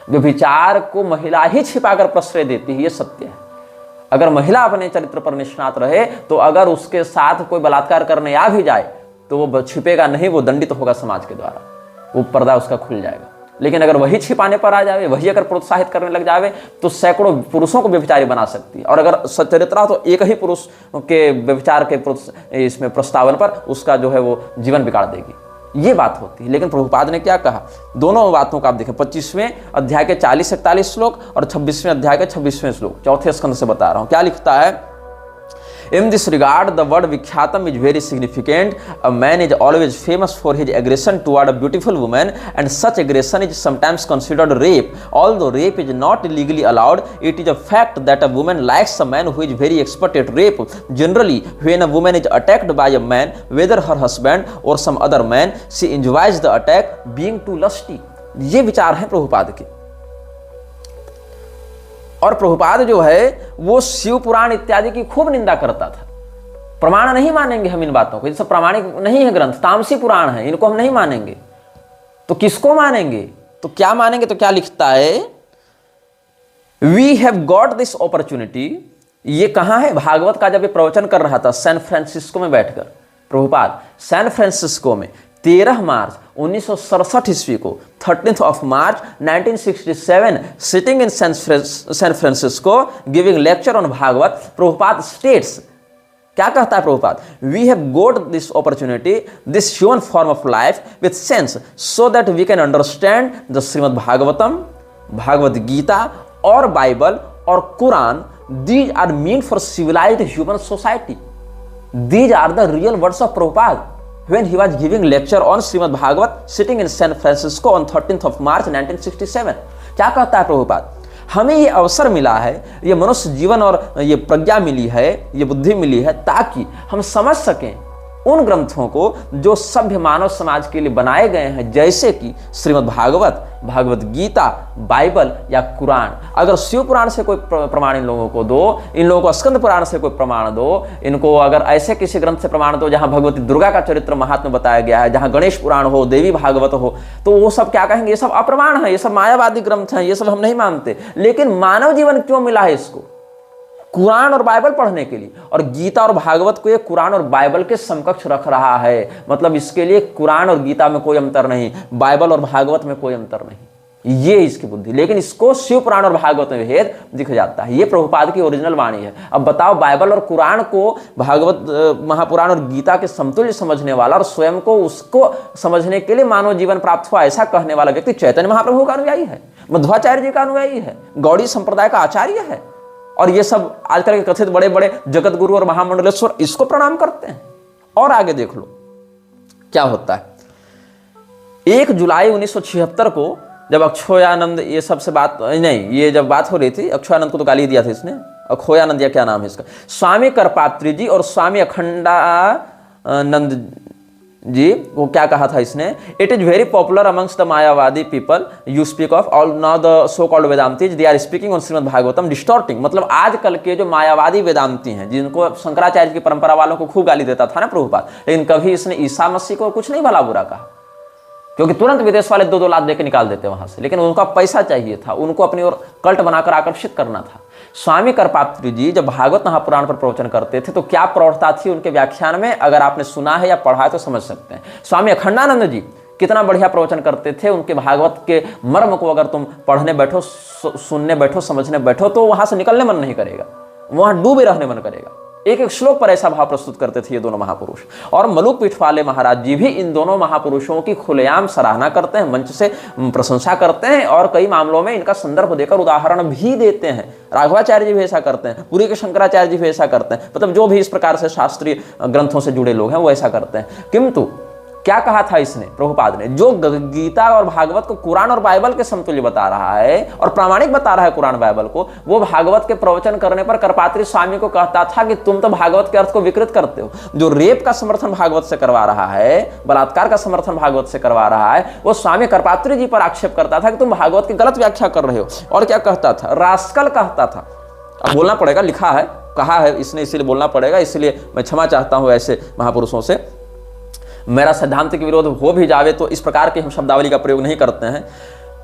व्यभिचार को महिला ही छिपाकर प्रश्रय देती है, ये सत्य है। अगर महिला अपने चरित्र पर निष्णात रहे तो अगर उसके साथ कोई बलात्कार करने आ भी जाए तो वो छिपेगा नहीं, वो दंडित होगा समाज के द्वारा, वो पर्दा उसका खुल जाएगा। लेकिन अगर वही छिपाने पर आ जाए, वही अगर प्रोत्साहित करने लग जाए तो सैकड़ों पुरुषों को व्यभिचारी बना सकती है। और अगर सच्चरित्रा तो एक ही पुरुष के व्यभिचार के इसमें प्रस्तावन पर उसका जो है वो जीवन बिगाड़ देगी, ये बात होती है। लेकिन प्रभुपाद ने क्या कहा, दोनों बातों का आप देखें, 25वें अध्याय के 40-41 श्लोक और 26वें अध्याय के 26वें श्लोक, चौथे स्कंद से बता रहा हूं। क्या लिखता है, In this regard, the word Vikyatam is very significant. A man is always famous for his aggression toward a beautiful woman, and such aggression is sometimes considered rape. Although rape is not legally allowed, it is a fact that a woman likes a man who is very expert at rape. Generally, when a woman is attacked by a man, whether her husband or some other man, she enjoys the attack, being too lusty. ये विचार है प्रभुपाद के। और प्रभुपाद जो है वो शिव पुराण इत्यादि की खूब निंदा करता था। प्रमाण नहीं मानेंगे हम इन बातों को, ये सब प्रामाणिक नहीं है ग्रंथ, तामसी पुराण है, इनको हम नहीं मानेंगे। तो किसको मानेंगे, तो क्या मानेंगे, तो क्या लिखता है, we have got this opportunity. ये कहां है, भागवत का जब ये प्रवचन कर रहा था सैन फ्रांसिस्को में बैठकर, प्रभुपाद सैन फ्रांसिस्को में 13 मार्च 1967 ईस्वी को, 13th of March 1967, sitting in San Francisco giving lecture on Bhagavat, Prabhupada states, क्या कहता है Prabhupada, we have got this opportunity, this human form of life with sense, so that we can understand the Shrimad Bhagavatam, Bhagavad Gita और Bible और Quran. These are meant for civilized human society. These are the real words of Prabhupada when he was giving lecture on Srimad Bhagavat sitting in San Francisco on 13th of March 1967। क्या कहता है प्रभुपाद, हमें ये अवसर मिला है, ये मनुष्य जीवन और ये प्रज्ञा मिली है, ये बुद्धि मिली है, ताकि हम समझ सकें उन ग्रंथों को जो सभ्य मानव समाज के लिए बनाए गए हैं, जैसे कि श्रीमद् भागवत, भागवत गीता, बाइबल या कुरान। अगर शिव पुराण से कोई प्रमाण इन लोगों को दो, इन लोगों को स्कंद पुराण से कोई प्रमाण दो, इनको अगर ऐसे किसी ग्रंथ से प्रमाण दो जहां भगवती दुर्गा का चरित्र महात्म्य बताया गया है, जहां गणेश पुराण हो, देवी भागवत हो, तो वो सब क्या कहेंगे, ये सब अप्रमाण है, ये सब मायावादी ग्रंथ हैं, ये सब हम नहीं मानते। लेकिन मानव जीवन क्यों मिला है इसको, कुरान और बाइबल पढ़ने के लिए, और गीता और भागवत को ये कुरान और बाइबल के समकक्ष रख रहा है। मतलब इसके लिए कुरान और गीता में कोई अंतर नहीं, बाइबल और भागवत में कोई अंतर नहीं, ये इसकी बुद्धि। लेकिन इसको शिव पुराण और भागवत में भेद दिख जाता है। ये प्रभुपाद की ओरिजिनल वाणी है। अब बताओ, बाइबल और कुरान को, भागवत महापुराण और गीता के समतुल्य समझने वाला और स्वयं को उसको समझने के लिए मानव जीवन प्राप्त हुआ, ऐसा कहने वाला व्यक्ति चैतन्य महाप्रभु का अनुयायी है, मध्वाचार्य जी का अनुयायी है, गौड़ी संप्रदाय का आचार्य है। और ये सब आजकल के कथित बड़े बड़े जगत गुरु और महामंडलेश्वर इसको प्रणाम करते हैं। और आगे देख लो क्या होता है। 1 जुलाई 1976 को जब अक्षयानंद ये सबसे बात नहीं, ये जब बात हो रही थी, अक्षयानंद को तो गाली दिया था इसने, अक्षयानंद या क्या नाम है इसका, स्वामी करपात्री जी और स्वामी अखंडानंद जी वो क्या कहा था इसने, it is very popular amongst the Mayavadi people you speak of, all now the so called Vedantists they are speaking on Shrimad Bhagavatam distorting. मतलब आजकल के जो मायावादी वेदांती हैं, जिनको शंकराचार्य की परंपरा वालों को खूब गाली देता था ना प्रभुपाद, लेकिन कभी इसने ईसा मसीह को कुछ नहीं भला बुरा कहा, क्योंकि तुरंत विदेश वाले 2-2 लाख देके निकाल देते वहां से। लेकिन उनका पैसा चाहिए था, उनको अपनी ओर कल्ट बनाकर आकर्षित करना था। स्वामी करपात्री जी जब भागवत महापुराण पर प्रवचन करते थे तो क्या प्रौढ़ता थी उनके व्याख्यान में, अगर आपने सुना है या पढ़ा है तो समझ सकते हैं। स्वामी अखंडानंद जी कितना बढ़िया प्रवचन करते थे, उनके भागवत के मर्म को अगर तुम पढ़ने बैठो, सुनने बैठो, समझने बैठो तो वहां से निकलने मन नहीं करेगा, वहां डूबे रहने मन करेगा। एक एक श्लोक पर ऐसा भाव प्रस्तुत करते थे ये दोनों महापुरुष। और मलुक पीठ वाले महाराज जी भी इन दोनों महापुरुषों की खुलेआम सराहना करते हैं, मंच से प्रशंसा करते हैं और कई मामलों में इनका संदर्भ देकर उदाहरण भी देते हैं। राघवाचार्य जी भी ऐसा करते हैं, पूरी के शंकराचार्य जी भी ऐसा करते हैं, मतलब जो भी इस प्रकार से शास्त्रीय ग्रंथों से जुड़े लोग हैं वो ऐसा करते हैं। किंतु क्या कहा था इसने, प्रभुपाद ने, जो गीता और भागवत को कुरान और बाइबल के समतुल्य बता रहा है और प्रामाणिक बता रहा है कुरान बाइबल को, वो भागवत के प्रवचन करने पर करपात्री स्वामी को कहता था कि तुम तो भागवत के अर्थ को विकृत करते हो। जो रेप का समर्थन भागवत से करवा रहा है, बलात्कार का समर्थन भागवत से करवा रहा है, वो स्वामी करपात्री जी पर आक्षेप करता था कि तुम भागवत की गलत व्याख्या कर रहे हो। और क्या कहता था, रास्कल कहता था। अब बोलना पड़ेगा, लिखा है, कहा है इसने, इसीलिए बोलना पड़ेगा, इसलिए मैं क्षमा चाहता हूं ऐसे महापुरुषों से। मेरा सिद्धांत के विरोध हो भी जावे तो इस प्रकार की हम शब्दावली का प्रयोग नहीं करते हैं।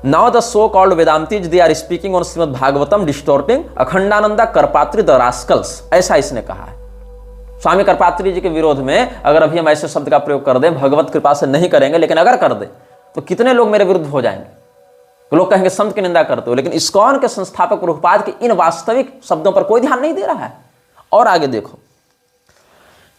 Now the so called Vedantists they are speaking on Shrimad Bhagavatam distorting Akhandananda Karpatri the rascals, ऐसा इसने कहा है। स्वामी करपात्री जी के विरोध में अगर अभी हम ऐसे शब्द का प्रयोग कर दें, भगवत कृपा से नहीं करेंगे, लेकिन अगर कर दें तो कितने लोग मेरे विरुद्ध हो जाएंगे। तो लोग कहेंगे संत की निंदा करते हो, लेकिन इस्कॉन के संस्थापक प्रभुपाद के इन वास्तविक शब्दों पर कोई ध्यान नहीं दे रहा है। और आगे देखो,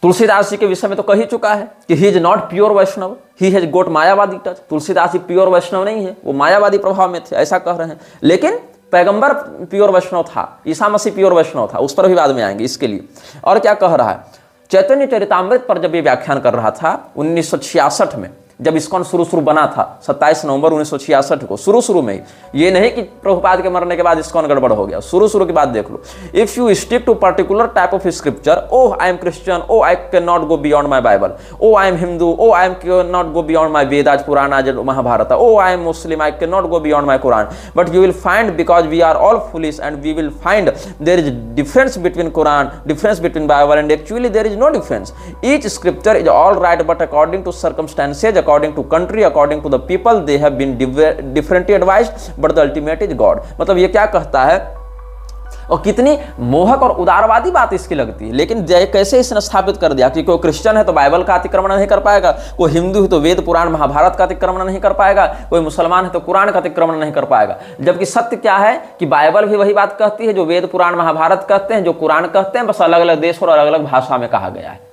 तुलसीदास जी के विषय में तो कह ही चुका है कि he is not pure Vaishnava, he has got Mayavadi touch. Tulsidas ji pure Vaishnav नहीं है, वो मायावादी प्रभाव में थे, ऐसा कह रहे हैं। लेकिन पैगंबर प्योर वैष्णव था, ईसा मसीह प्योर वैष्णव था, उस पर भी बाद में आएंगे इसके लिए। और क्या कह रहा है, चैतन्य चरितामृत पर जब ये व्याख्यान कर रहा था 1966 में, जब इस्कॉन शुरू बना था 27 नवंबर 1966 को, शुरू में, ये नहीं कि प्रभुपाद के मरने के बाद इस्कॉन गड़बड़ हो गया, शुरू की बात देख लो। If you stick to particular type of scripture, oh I am Christian, oh I cannot go beyond my Bible, oh I am Hindu, oh I am cannot go beyond my Vedas Purana आज Mahabharata, oh I am Muslim, I cannot go beyond my Koran, but you will find because we are all foolish and we will find there is difference between Quran, difference between Bible, and actually there is no difference. Each scripture is all right but according to circumstances, according to country, according to the people they have been differently advised but the ultimate is God। मतलब ये क्या कहता है, और कितनी मोहक और उदारवादी बात इसकी लगती है। लेकिन कैसे इसने स्थापित कर दिया कि कोई क्रिश्चियन है तो बाइबल का अतिक्रमण नहीं कर पाएगा, कोई हिंदू है तो वेद पुराण महाभारत का अतिक्रमण नहीं कर पाएगा, कोई मुसलमान है तो कुरान का अतिक्रमण नहीं कर पाएगा। जबकि सत्य क्या है कि बाइबल भी वही बात कहती है जो वेद पुराण महाभारत कहते हैं, जो कुरान कहते हैं, बस अलग अलग देश और अलग अलग भाषा में कहा गया है।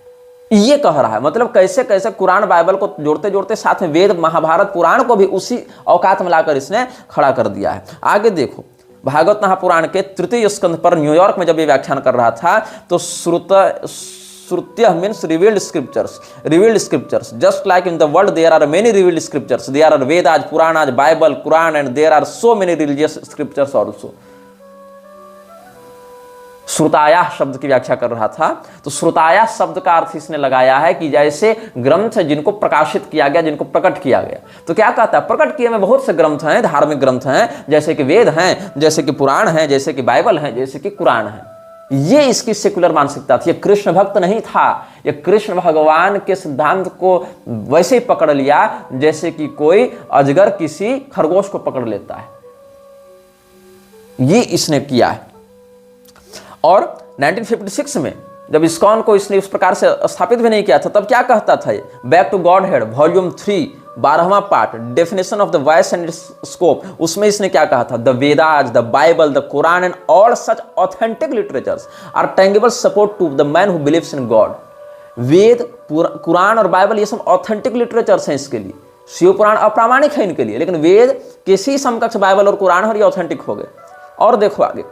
ये कह रहा है, मतलब कैसे कैसे कुरान बाइबल को जोड़ते जोड़ते साथ में वेद महाभारत पुराण को भी उसी औकात में लाकर इसने खड़ा कर दिया है। आगे देखो, भागवत महापुराण के तृतीय स्कंध पर न्यूयॉर्क में जब ये व्याख्यान कर रहा था तो श्रुत्य means revealed scriptures, just like in the world there are many revealed scriptures, there are Vedas, Puranas, Bible, Koran, and there are so many religious scriptures also. श्रुताया शब्द की व्याख्या कर रहा था, तो श्रुताया शब्द का अर्थ इसने लगाया है कि जैसे ग्रंथ जिनको प्रकाशित किया गया, जिनको प्रकट किया गया। तो क्या कहता है, प्रकट किए में बहुत से ग्रंथ हैं, धार्मिक ग्रंथ हैं, जैसे कि वेद हैं, जैसे कि पुराण हैं, जैसे कि बाइबल हैं, जैसे कि कुरान है। ये इसकी सेकुलर मानसिकता थी। ये कृष्ण भक्त नहीं था, ये कृष्ण भगवान के सिद्धांत को वैसे ही पकड़ लिया जैसे कि कोई अजगर किसी खरगोश को पकड़ लेता है, ये इसने किया है। और 1956 में जब इस्कॉन को इसने उस प्रकार से स्थापित भी नहीं किया था, तब क्या कहता था, back to Godhead volume 3 12वां part, definition of the voice and scope, उसमें इसने क्या कहा था, the Vedas, the Bible, the Koran and all such authentic literatures are tangible support to the man who believes in God. Veda, Koran और Bible ये सब authentic literatures हैं इसके लिए। शिव पुराण अप्रामाणिक है इनके लिए, लेकिन वेद किसी समकक्ष बाइबल और कुरान और ये ऑथेंटिक हो गए। और देखो आगे,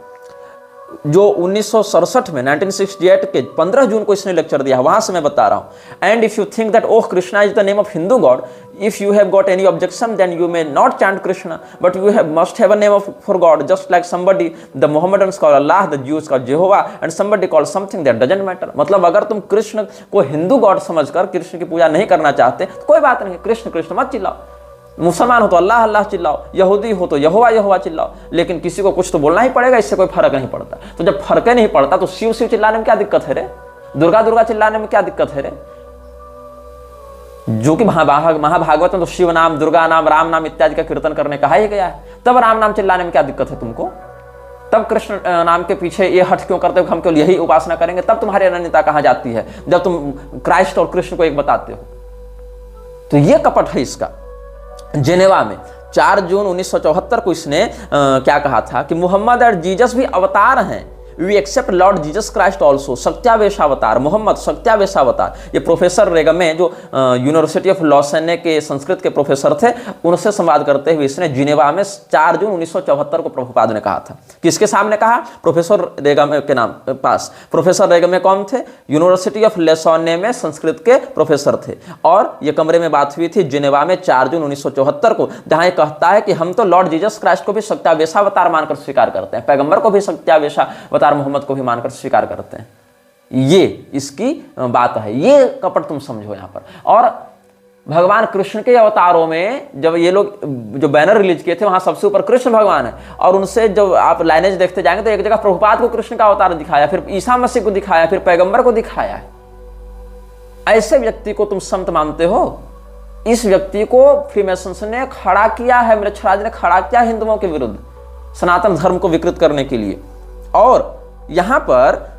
जो 1967 में 1968 के 15 जून को इसने लेक्चर दिया, वहां से मैं बता रहा हूं। And if you think that oh Krishna is the name of Hindu God, if you have got any objection then you may not chant Krishna, but you have must have a name of for God, just like somebody the Mohammedans call Allah, the Jews call Jehovah, and somebody call something that doesn't matter. मतलब अगर तुम कृष्ण को Hindu God समझकर कृष्ण की पूजा नहीं करना चाहते तो कोई बात नहीं, कृष्ण कृष्ण मत चिल्लाओ, मुसलमान हो तो अल्लाह अल्लाह चिल्लाओ, यहूदी हो तो यहोवा यहोवा चिल्लाओ, लेकिन किसी को कुछ तो बोलना ही पड़ेगा, इससे कोई फर्क नहीं पड़ता। तो जब फर्क नहीं पड़ता तो शिव शिव चिल्लाने में क्या दिक्कत है रे, दुर्गा दुर्गा चिल्लाने में क्या दिक्कत है रे? जो कि महाभागवत में तो शिव नाम, दुर्गा नाम, राम नाम इत्यादि का कीर्तन करने कहा ही गया है, तब राम नाम चिल्लाने में क्या दिक्कत है तुमको? तब कृष्ण नाम के पीछे ये हट क्यों करते हो, हम केवल यही उपासना करेंगे? तब तुम्हारी अनन्यता कहां जाती है जब तुम क्राइस्ट और कृष्ण को एक बताते हो? तो ये कपट है इसका। जेनेवा में 4 जून 1974 को इसने क्या कहा था कि मोहम्मद और जीसस भी अवतार हैं, we accept Lord Jesus Christ also, सत्यावेशावतार मोहम्मद सत्यावेशावतार। ये प्रोफेसर रेगमे जो यूनिवर्सिटी ऑफ लॉसेने के संस्कृत के प्रोफेसर थे, उनसे संवाद करते हुए इसने जिनेवा में 4 जून 1974 को प्रभुपाद ने कहा था। किसके सामने कहा? प्रोफेसर रेगमे के नाम पास। प्रोफेसर रेगमे कौन थे? यूनिवर्सिटी ऑफ लॉसेने में संस्कृत के प्रोफेसर थे, और ये कमरे में बात हुई थी जिनेवा में 4 जून 1974 को, जहां ये कहता है कि हम तो लॉर्ड जीसस क्राइस्ट को भी सत्यावेशावतार मानकर स्वीकार करते हैं, पैगंबर को भी सत्यावेशावतार मोहम्मद को भी मानकर स्वीकार करते हैं। ये इसकी बात है, ये कपट तुम समझो यहां पर। और भगवान कृष्ण के अवतारों में जब ये लोग जो बैनर रिलीज किए थे, वहां सबसे ऊपर कृष्ण भगवान है, और उनसे जब आप लाइनेज देखते जाएंगे तो एक जगह प्रभुपाद को कृष्ण का अवतार दिखाया, फिर ईसा मसीह को दिखाया, फिर पैगंबर को दिखाया है। ऐसे व्यक्ति को तुम संत मानते हो? इस व्यक्ति को फ्रीमेसन्स ने खड़ा किया है, मृच्छराज ने खड़ा किया हिंदुओं के विरुद्ध, सनातन धर्म को विकृत करने के लिए। और यहां पर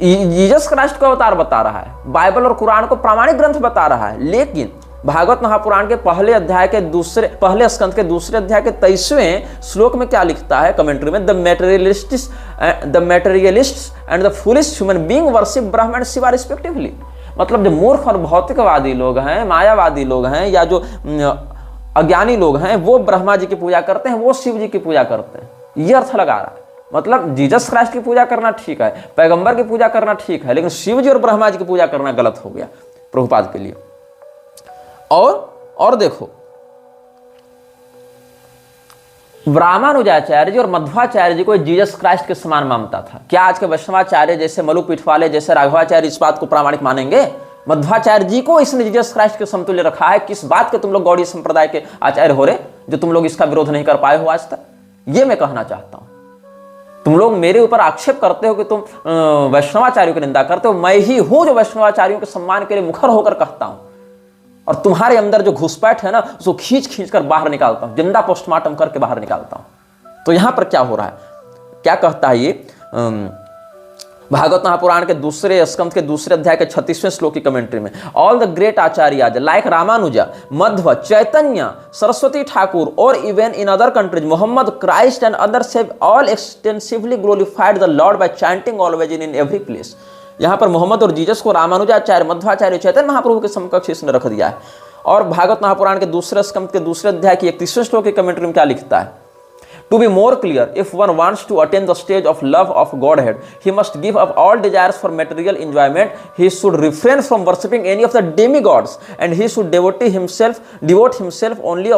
जीसस क्राइस्ट को अवतार बता रहा है, बाइबल और कुरान को प्रामाणिक ग्रंथ बता रहा है, लेकिन भागवत महापुराण के पहले स्कंद के दूसरे अध्याय के 23वें श्लोक में क्या लिखता है कमेंट्री में? The materialists and the foolish human being worship Brahma and Shiva respectively. मतलब जो मूर्ख और भौतिकवादी लोग हैं, मायावादी लोग हैं, या जो अज्ञानी लोग हैं, वो ब्रह्मा जी की पूजा करते हैं, वो शिव जी की पूजा करते हैं। ये अर्थ लगा रहा है। मतलब जीसस क्राइस्ट की पूजा करना ठीक है, पैगंबर की पूजा करना ठीक है, लेकिन शिव जी और ब्रह्मा जी की पूजा करना गलत हो गया प्रभुपाद के लिए। और देखो, रामानुजाचार्य जी और मध्वाचार्य जी को जीसस क्राइस्ट के समान मानता था। क्या आज के वैष्णवाचार्य जैसे मलु पीठवाले जैसे राघवाचार्य इस बात को प्रामाणिक मानेंगे? मध्वाचार्य जी को इसने जीसस क्राइस्ट के समतुल्य रखा है। किस बात के तुम लोग गौड़ी संप्रदाय के आचार्य हो रहे, जो तुम लोग इसका विरोध नहीं कर पाए हो आज तक? ये मैं कहना चाहता हूं। तुम लोग मेरे ऊपर आक्षेप करते हो कि तुम वैष्णवाचार्यों की निंदा करते हो। मैं ही हूं जो वैष्णवाचार्यों के सम्मान के लिए मुखर होकर कहता हूं, और तुम्हारे अंदर जो घुसपैठ है ना, उसको खींच खींच कर बाहर निकालता हूं, जिंदा पोस्टमार्टम करके बाहर निकालता हूं। तो यहां पर क्या हो रहा है, क्या कहता है ये भागवत महापुराण के दूसरे स्कंद के दूसरे अध्याय के 36वें श्लोक की कमेंट्री में? All the great acharyas like Ramanuja, Madhva, Chaitanya, Saraswati Thakur, और even in other countries Mohammed Christ and others have all extensively glorified the Lord by chanting always in every place. यहां पर मोहम्मद और जीसस को रामानुजाचार्य, मध्वाचार्य, चैतन्य महाप्रभु के समकक्ष इसने रख दिया है। और भागवत महापुराण के दूसरे स्कंद के दूसरे अध्याय की 31वें श्लोक की कमेंट्री में क्या लिखता है? To be more clear, if one wants to attain the stage of love of Godhead, he must give up all desires for material enjoyment. He should refrain from worshipping any of the demigods, and he should devote himself only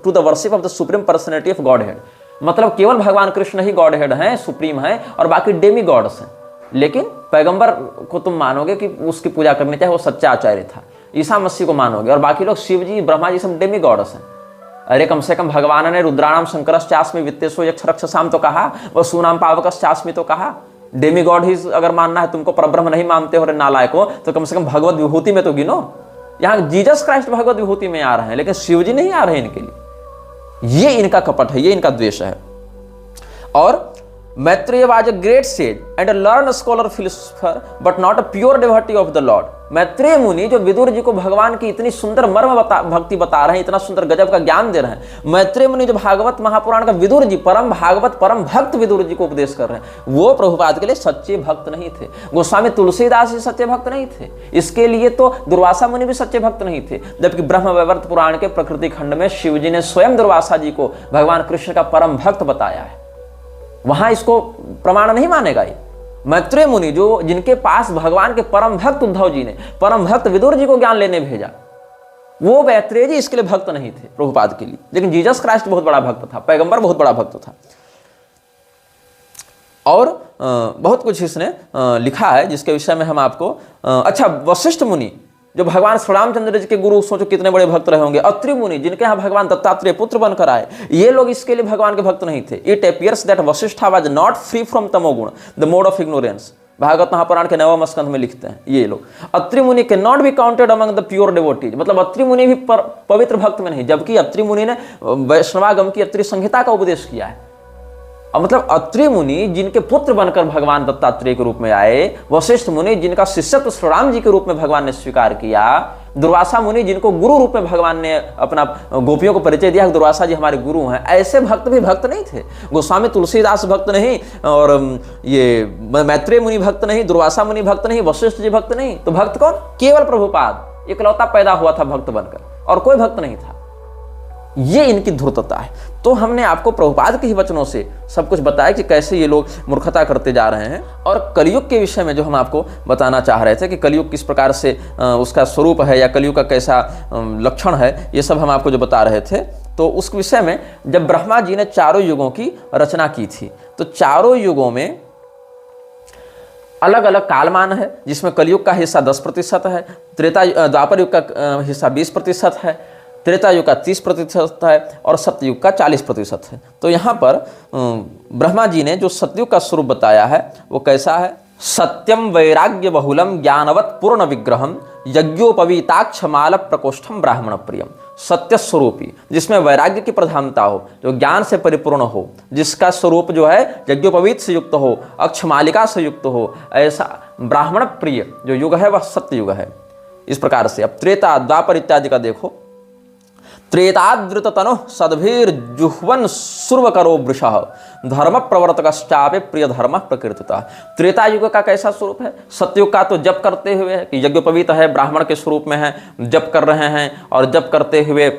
to the worship of the supreme personality of Godhead. मतलब केवल भगवान कृष्ण ही godhead हैं, supreme हैं, और बाकी demigods हैं। लेकिन पैगंबर को तुम मानोगे कि उसकी पूजा करनी चाहिए, वो सच्चा आचार्य था। ईसा मसीह को मानोगे, और बाकी लोग शिव जी, ब्रह्मा जी सब डेमीगॉड्स हैं। अरे कम से कम भगवान ने रुद्राणाम शंकरश्चास्मि वित्तेषु यक्षरक्षसाम तो कहा, वह सुनाम पावकश्चास्मि तो कहा। डेमीगॉड ही अगर मानना है तुमको, परब्रह्म नहीं मानते हो रे नालायको, तो कम से कम भगवत विभूति में तो गिनो। यहाँ जीसस क्राइस्ट भगवत विभूति में आ रहे हैं, लेकिन शिव जी नहीं आ रहे इनके लिए। ये इनका कपट है, ये इनका द्वेष है। और Maitreya was a great sage and a learned scholar philosopher, but not a pure devotee of the Lord. Maitreya मुनि जो विदुर जी को भगवान की इतनी सुंदर भक्ति बता रहे हैं, इतना सुंदर गजब का ज्ञान दे रहे हैं, मैत्रेय मुनि जो भागवत महापुराण का विदुर जी, परम भागवत परम भक्त विदुर जी को उपदेश कर रहे हैं, वो प्रभुपाद के लिए सच्चे भक्त नहीं थे। गोस्वामी तुलसीदास जी सच्चे भक्त नहीं थे, इसके लिए तो दुर्वासा मुनि भी सच्चे भक्त नहीं थे। जबकि ब्रह्मवैवर्त पुराण के प्रकृति खंड में शिव जी ने स्वयं दुर्वासा जी को भगवान कृष्ण का परम भक्त बताया है, वहां इसको प्रमाण नहीं मानेगा ये। मैत्रेय मुनि जो जिनके पास भगवान के परम भक्त उद्धव जी ने परम भक्त विदुर जी को ज्ञान लेने भेजा, वो मैत्रेय जी इसके लिए भक्त नहीं थे प्रभुपाद के लिए। लेकिन जीसस क्राइस्ट बहुत बड़ा भक्त था, पैगंबर बहुत बड़ा भक्त था। और बहुत कुछ इसने लिखा है जिसके विषय में हम आपको अच्छा, वशिष्ठ मुनि जो भगवान श्री रामचंद्र जी के गुरु, सोचो कितने बड़े भक्त रहे होंगे। अत्रि मुनि जिनके यहाँ भगवान दत्तात्रेय पुत्र बनकर आए, ये लोग इसके लिए भगवान के भक्त नहीं थे। It appears that Vashishtha was not free from तमोगुण, the mode of ignorance. Bhagavat Mahapuran के 9वें स्कंध में लिखते हैं ये लोग, अत्रि मुनि can not be counted among the pure devotees. मतलब अत्रि मुनि भी पवित्र भक्त में नहीं, जबकि अत्रि मुनि ने वैष्णवागम की अत्रि संहिता का उपदेश किया है। मतलब अत्रि मुनि जिनके पुत्र बनकर भगवान दत्तात्रेय के रूप में आए, वशिष्ठ मुनि जिनका शिष्यत्व श्री राम जी के रूप में भगवान ने स्वीकार किया, दुर्वासा मुनि जिनको गुरु रूप में भगवान ने अपना गोपियों को परिचय दिया, दुर्वासा जी हमारे गुरु हैं, ऐसे भक्त भी भक्त नहीं थे। गोस्वामी तुलसीदास भक्त नहीं, और ये मैत्रेय मुनि भक्त नहीं, दुर्वासा मुनि भक्त नहीं, वशिष्ठ जी भक्त नहीं, तो भक्त कौन? केवल प्रभुपाद इकलौता पैदा हुआ था भक्त बनकर, और कोई भक्त नहीं था। ये इनकी धूर्तता है। तो हमने आपको प्रभुपाद के ही वचनों से सब कुछ बताया कि कैसे ये लोग मूर्खता करते जा रहे हैं। और कलयुग के विषय में जो हम आपको बताना चाह रहे थे कि कलयुग किस प्रकार से उसका स्वरूप है या कलयुग का कैसा लक्षण है, ये सब हम आपको जो बता रहे थे। तो उस विषय में जब ब्रह्मा जी ने चारों युगों की रचना की थी, तो चारों युगों में अलग अलग कालमान है, जिसमें कलयुग का हिस्सा 10% है, द्वापर युग का हिस्सा 20% है, त्रेता युग का 30% है, और सत्ययुग का 40% है। तो यहाँ पर ब्रह्मा जी ने जो सतयुग का स्वरूप बताया है वो कैसा है? सत्यम वैराग्य बहुलम ज्ञानवत पूर्ण विग्रहम यज्ञोपवीताक्षमाल प्रकोष्ठम ब्राह्मण प्रियम। सत्य स्वरूपी, जिसमें वैराग्य की प्रधानता हो, जो ज्ञान से परिपूर्ण हो, जिसका स्वरूप जो है यज्ञोपवीत से युक्त हो, अक्षमालिका से युक्त हो, ऐसा ब्राह्मण प्रिय जो युग है वह सत्य युग है। इस प्रकार से अब त्रेता द्वापर इत्यादि का देखो। त्रेताद्रुत तनु सद्भीर जुह्वन सुर्वकरो वृषः धर्म प्रवर्तकश्चापि प्रिय धर्म प्रकृतितः। त्रेता युग का कैसा स्वरूप है? सतयुग का तो जप करते हुए है कि यज्ञोपवीत है, ब्राह्मण के स्वरूप में है, जप कर रहे हैं, और जप करते हुए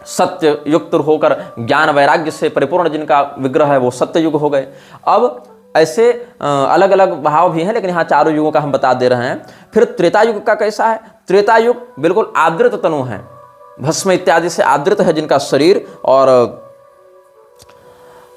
सत्य युक्त होकर ज्ञान वैराग्य से परिपूर्ण जिनका विग्रह है वो सत्य युग हो गए। अब ऐसे अलग अलग भाव भी हैं, लेकिन यहाँ चारों युगों का हम बता दे रहे हैं। फिर त्रेता युग का कैसा है? त्रेता युग बिल्कुल आदृत तनु है, भस्म इत्यादि से आदृत है जिनका शरीर, और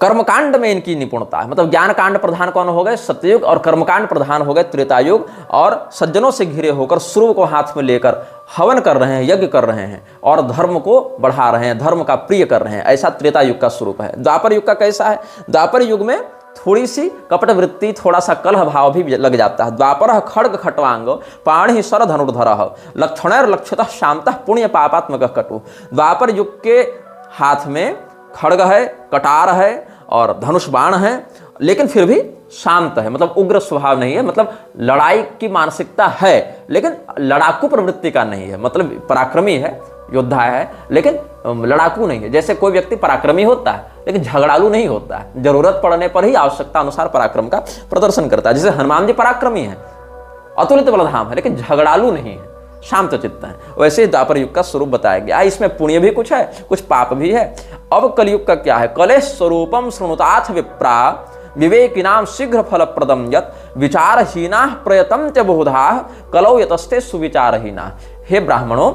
कर्मकांड में इनकी निपुणता है। मतलब ज्ञान कांड प्रधान कौन हो गए? सत्ययुग, और कर्मकांड प्रधान हो गए त्रेतायुग। और सज्जनों से घिरे होकर सूर्य को हाथ में लेकर हवन कर रहे हैं, यज्ञ कर रहे हैं, और धर्म को बढ़ा रहे हैं, धर्म का प्रिय कर रहे हैं। ऐसा त्रेतायुग का स्वरूप है। द्वापर युग का कैसा है? द्वापर युग में थोड़ी सी कपट वृत्ति, थोड़ा सा कलह भाव भी लग जाता है। द्वापर खड्ग खट्वांग पाणि सर धनुर्धर लक्षणैर लक्षतः शांतः पुण्य पापात्मक कटु। द्वापर युग के हाथ में खड्ग है, कटार है और धनुष बाण है, लेकिन फिर भी शांत है, मतलब उग्र स्वभाव नहीं है। मतलब लड़ाई की मानसिकता है, लेकिन लड़ाकू प्रवृत्ति का नहीं है। मतलब पराक्रमी है, योद्धा है, लेकिन लड़ाकू नहीं है। जैसे कोई व्यक्ति पराक्रमी होता है लेकिन झगड़ालू नहीं होता है, जरूरत पड़ने पर ही आवश्यकता अनुसार पराक्रम का प्रदर्शन करता है। जैसे हनुमान जी पराक्रमी है, अतुलित बलधाम है, लेकिन झगड़ालू नहीं है, शांत चित्त है। वैसे ही द्वापर युग का स्वरूप बताया गया। इसमें पुण्य भी कुछ है, कुछ पाप भी है। अब कलयुग का क्या है? कलेश स्वरूपम शृणुताथ विप्रा विवेकिनाम शीघ्र फलप्रदम यत् विचारहीना प्रयतम च बहुधा कलौ यतस्ते सुविचारहीना। हे ब्राह्मणों,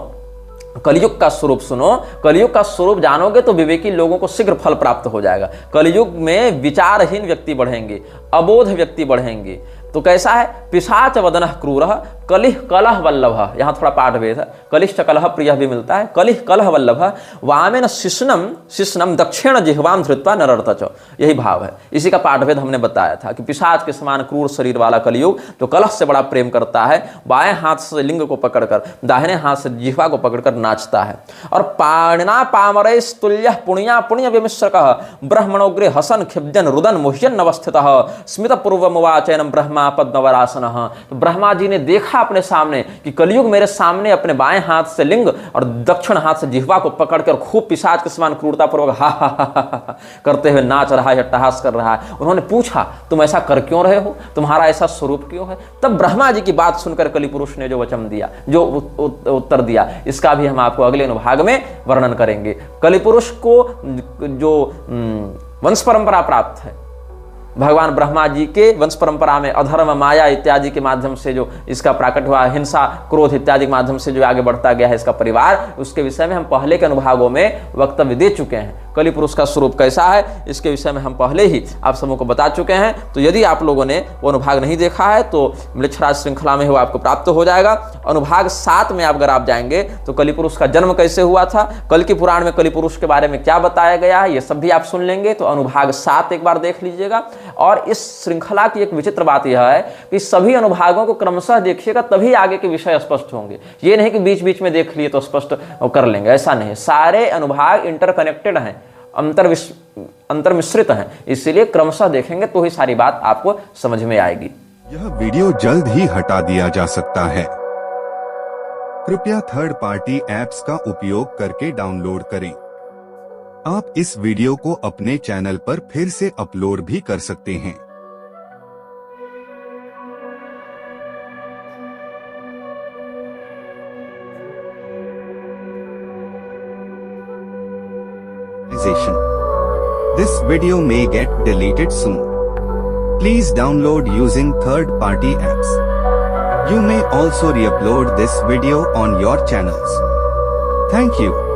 कलयुग का स्वरूप सुनो। कलयुग का स्वरूप जानोगे तो विवेकी लोगों को शीघ्र फल प्राप्त हो जाएगा। कलयुग में विचारहीन व्यक्ति बढ़ेंगे, अबोध व्यक्ति बढ़ेंगे। तो कैसा है? पिशाच वदन क्रूर कलिह कलह वल्लभ। यहाँ थोड़ा पाठ भेद है, कलिष्ठ कलह प्रिय भी मिलता है। कलिह कलह वल्लभ वामेन शिष्णम शिष्णम दक्षिण जिह्वाम धृत्वा नरर्तच। यही भाव है। इसी का पाठ भेद हमने बताया था कि पिशाच के समान क्रूर शरीर वाला कलयुग तो कलह से बड़ा प्रेम करता है, बाएं हाथ से लिंग को पकड़कर दाहिने हाथ से जिह्वा को पकड़कर नाचता है। और पाणिना पामरे तुल्य पुण्या पुण्य विमिश्रक ब्रह्मणोग्रे हसन खिब्जन रुदन मुह्यन अवस्थितः स्मित पूर्वमुवाचैनम ब्रह्मा पद्मवरासन। तो ब्रह्मा जी ने देखा अपने सामने कि कलयुग मेरे सामने अपने बाएं हाथ से लिंग और दक्षिण हाथ से जिह्वा को पकड़कर खूब पिशाच के समान क्रूरता पूर्वक हा करते हुए नाच रहा है, अट्टहास कर रहा है। उन्होंने पूछा, तुम ऐसा कर क्यों रहे हो? तुम्हारा ऐसा स्वरूप क्यों है? तब ब्रह्मा जी की बात सुनकर कलि पुरुष ने जो वचन दिया, जो उत्तर दिया, इसका भी हम आपको अगले अनुभाग में वर्णन करेंगे। कलि पुरुष को जो वंश परंपरा प्राप्त है, भगवान ब्रह्मा जी के वंश परंपरा में अधर्म, माया इत्यादि के माध्यम से जो इसका प्राकट हुआ, हिंसा, क्रोध इत्यादि के माध्यम से जो आगे बढ़ता गया है इसका परिवार, उसके विषय में हम पहले के अनुभागों में वक्तव्य दे चुके हैं। कलि पुरुष का स्वरूप कैसा है इसके विषय में हम पहले ही आप सबों को बता चुके हैं। तो यदि आप लोगों ने वो अनुभाग नहीं देखा है तो म्लेच्छराज श्रृंखला में वो आपको प्राप्त हो जाएगा। अनुभाग 7 में अगर आप जाएंगे तो कलि पुरुष का जन्म कैसे हुआ था, कल की पुराण में कलि पुरुष के बारे में क्या बताया गया है, ये सब भी आप सुन लेंगे। तो अनुभाग 7 एक बार देख लीजिएगा। और इस श्रृंखला की एक विचित्र बात यह है कि सभी अनुभागों को क्रमशः देखिएगा, तभी आगे के विषय स्पष्ट होंगे। ये नहीं कि बीच बीच में देख लिए तो स्पष्ट कर लेंगे, ऐसा नहीं। सारे अनुभाग इंटरकनेक्टेड हैं, अंतर मिश्रित हैं, इसलिए क्रमशः देखेंगे तो ही सारी बात आपको समझ में आएगी। यह वीडियो जल्द ही हटा दिया जा सकता है। कृपया थर्ड पार्टी ऐप्स का उपयोग करके डाउनलोड करें। आप इस वीडियो को अपने चैनल पर फिर से अपलोड भी कर सकते हैं। This video may get deleted soon. Please download using third-party apps. You may also re-upload this video on your channels. Thank you.